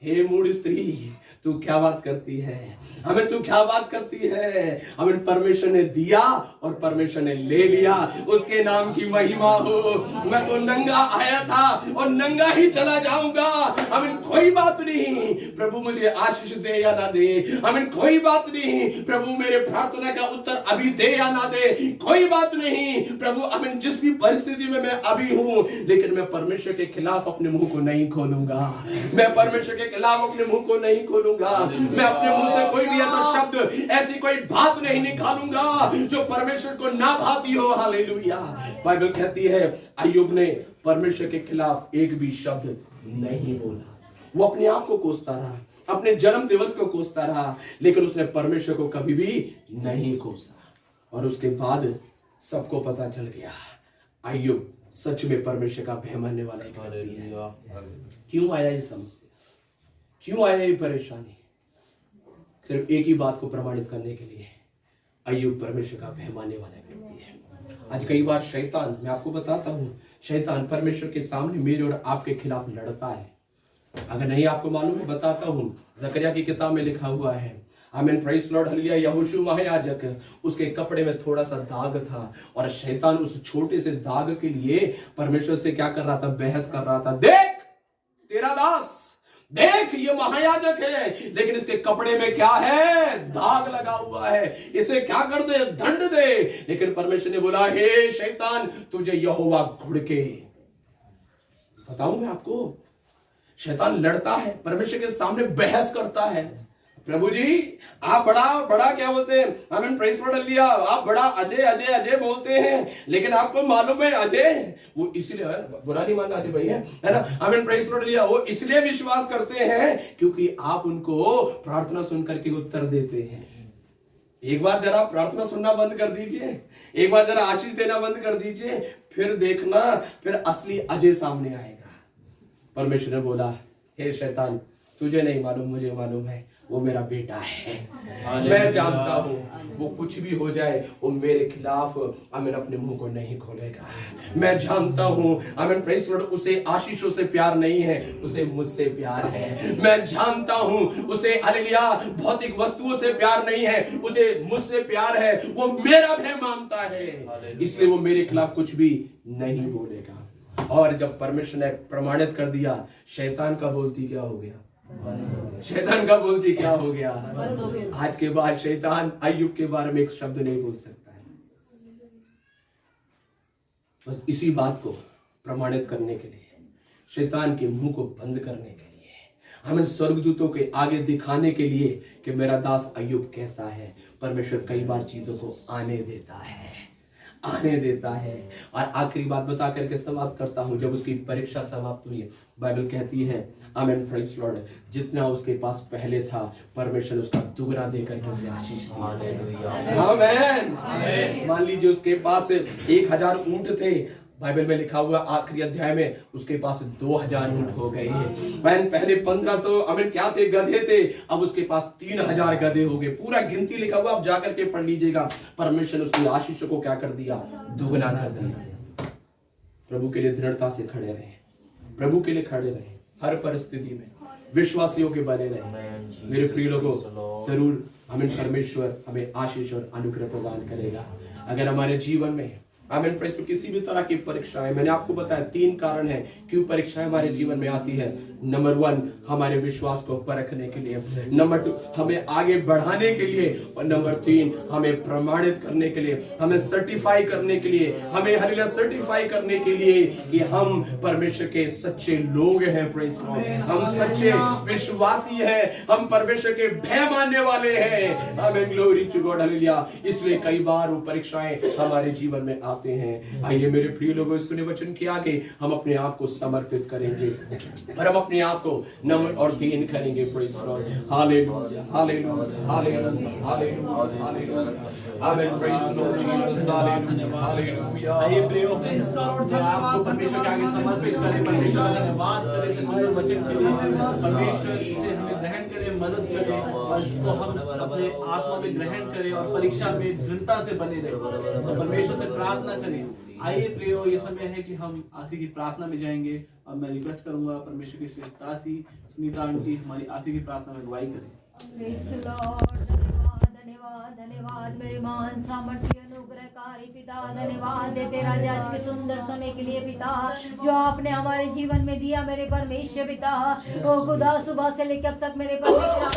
हे मूढ़ स्त्री, तू क्या बात करती है, हमें तू क्या बात करती है। हमें परमेश्वर ने दिया और परमेश्वर ने ले लिया, उसके नाम की महिमा हो। मैं तो नंगा आया था और नंगा ही चला जाऊंगा, हमें कोई बात नहीं प्रभु मुझे आशीष दे या ना दे, हमें कोई बात नहीं प्रभु मेरे प्रार्थना का उत्तर अभी दे या ना दे, कोई बात नहीं प्रभु, हमें जिस भी परिस्थिति में मैं अभी हूं, लेकिन मैं परमेश्वर के खिलाफ अपने मुंह को नहीं खोलूंगा, मैं परमेश्वर के खिलाफ अपने मुंह को नहीं खोलूंगा। मैं अपने मुंह से कोई भी ऐसा शब्द, ऐसी कोई बात नहीं निकालूंगा जो परमेश्वर को ना भाती हो। हालेलुया। बाइबल कहती है अय्यूब ने परमेश्वर के खिलाफ एक भी शब्द नहीं बोला। वो अपने आप को कोसता रहा, अपने जन्म दिवस को कोसता रहा, लेकिन उसने परमेश्वर को कभी भी नहीं कोसा। और उसके बाद सबको पता चल गया अय्यूब सच में परमेश्वर का भय मानने वाला एक आदमी है। क्यों आया ये समस्या, क्यों आया ये परेशानी? सिर्फ एक ही बात को प्रमाणित करने के लिए, अय्यूब परमेश्वर का भय मानने वाला व्यक्ति है। आज कई बार शैतान, मैं आपको बताता हूं, शैतान परमेश्वर के सामने मेरे और आपके खिलाफ लड़ता है। अगर नहीं आपको मालूम है बताता हूं, जकरिया की किताब में लिखा हुआ है, आमीन, प्रेज़ लॉर्ड, हालेलुया, यहोशू महायाजक, उसके कपड़े में थोड़ा सा दाग था और शैतान उस छोटे से दाग के लिए परमेश्वर से क्या कर रहा था, बहस कर रहा था। देख तेरा दास, देख ये महायाजक है, लेकिन इसके कपड़े में क्या है, दाग लगा हुआ है, इसे क्या कर दे, दंड दे। लेकिन परमेश्वर ने बोला, हे शैतान, तुझे यहोवा घुड़के। बताऊं मैं आपको, शैतान लड़ता है, परमेश्वर के सामने बहस करता है। प्रभु जी आप बड़ा क्या बोलते हैं, आमीन, प्रेज़ लॉर्ड, हालेलुया, आप बड़ा अजय अजय अजय बोलते हैं, लेकिन आपको मालूम है अजय वो इसलिए, बुरा नहीं मानना अजय भाई है ना, आमीन, प्रेज़ लॉर्ड, हालेलुया, वो इसलिए विश्वास करते हैं क्योंकि आप उनको प्रार्थना सुन करके उत्तर देते हैं। एक बार जरा प्रार्थना सुनना बंद कर दीजिए, एक बार जरा आशीष देना बंद कर दीजिए, फिर देखना, फिर असली अजय सामने आएगा। परमेश्वर ने बोला, हे शैतान, तुझे नहीं मालूम, मुझे मालूम है, वो मेरा बेटा है। मैं जानता हूं वो कुछ भी हो जाए, वो मेरे खिलाफ आमीन अपने मुंह को नहीं खोलेगा। मैं जानता हूं आमीन, प्रेज़ लॉर्ड, उसे आशीषों से प्यार नहीं है, उसे मुझसे प्यार है। मैं जानता हूं उसे, हालेलुया, भौतिक वस्तुओं से प्यार नहीं है, मुझसे प्यार है, वो मेरा भय मानता है, इसलिए वो मेरे खिलाफ कुछ भी नहीं बोलेगा। और जब परमेश्वर ने प्रमाणित कर दिया, शैतान का बोलती क्या हो गया, शैतान का बोलती क्या हो गया। आज के बाद शैतान अय्यूब के बारे में एक शब्द नहीं बोल सकता है। बस इसी बात को प्रमाणित करने के लिए, शैतान के मुंह को बंद करने के लिए, हमें स्वर्गदूतों के आगे दिखाने के लिए कि मेरा दास अय्यूब कैसा है, परमेश्वर कई बार चीजों को आने देता है। और आखिरी बात बता करके समाप्त करता हूं, जब उसकी परीक्षा समाप्त हुई, बाइबल कहती है, आमीन, प्रेज़ लॉर्ड, जितना उसके पास पहले था परमेश्वर उसका दुगना देकर के उसे आशीष दी। आमीन। मान लीजिए उसके पास 1000 ऊंट थे, बाइबल में लिखा हुआ आखिरी अध्याय में उसके पास 2000 ऊंट हो गए। पहले 1500 आमीन क्या थे, गधे थे, अब उसके पास 3000 गधे हो गए। पूरा गिनती लिखा हुआ, आप जाकर के पढ़ लीजिएगा। परमेश्वर ने उसकी आशीष को क्या कर दिया, दुगना कर दिया। प्रभु के लिए दृढ़ता से खड़े रहे, प्रभु के लिए खड़े रहे, हर परिस्थिति में विश्वासियों के बने रहे। मेरे प्रिय लोगों, जरूर हमें परमेश्वर हमें आशीष और अनुग्रह प्रदान करेगा। अगर हमारे जीवन में आमीन, प्रेज़ लॉर्ड, किसी भी तरह की परीक्षाएं, मैंने आपको बताया 3 कारण है क्यों परीक्षाएं हमारे जीवन में आती है। नंबर 1 हमारे विश्वास को परखने के लिए, नंबर 2 हमें आगे बढ़ाने के लिए, और नंबर 3 हमें प्रमाणित करने के लिए, हमें सर्टिफाई करने के लिए, हमें हालेलुया सर्टिफाई करने के लिए कि हम परमेश्वर के सच्चे लोग हैं। प्रेज़ लॉर्ड, हम सच्चे विश्वासी हैं, हम परमेश्वर के भय मानने वाले हैं। आमीन, ग्लोरी टू गॉड, हालेलुया। इसलिए कई बार वो परीक्षाएं हमारे जीवन में आते हैं। आइए मेरे प्रिय लोगों, सुने वचन के आगे हम अपने आप को समर्पित करेंगे और हम अपने आप को नम्र और दीन करेंगे। Praise Lord, hallelujah, hallelujah, hallelujah, hallelujah, hallelujah. आमीन, praise Lord Jesus, hallelujah, hallelujah. आइए प्रियो, आपको परमेश्वर के आगे समर्पित करें, परमेश्वर का धन्यवाद करें इस सुंदर वचन के लिए। परमेश्वर इसे हमें ग्रहण करें, मदद करें और इसको हम अपने आत्मा में ग्रहण करें और परीक्षा में दृढ़ता से बने रहें। तो परमेश्वर से प्रार्थना करें आइए प्रियो, ये समय है कि हम आखिरी की प्रार्थना में जाएंगे और मैं रिक्वेस्ट करूंगा परमेश्वर की श्रेष्ठ दासी सुनीता आंटी हमारी आखिरी की प्रार्थना में अगुवाई करें। Praise the Lord. धन्यवाद धन्यवाद धन्यवाद मेरे महान सामर्थ्य अनुग्रहकारी पिता, धन्यवाद दे तेरा आज के सुंदर समय के लिए पिता, जो आपने हमारे जीवन में दिया मेरे परमेश्वर पिता। ओ खुदा, सुबह से लेकर अब तक मेरे परमेश्वर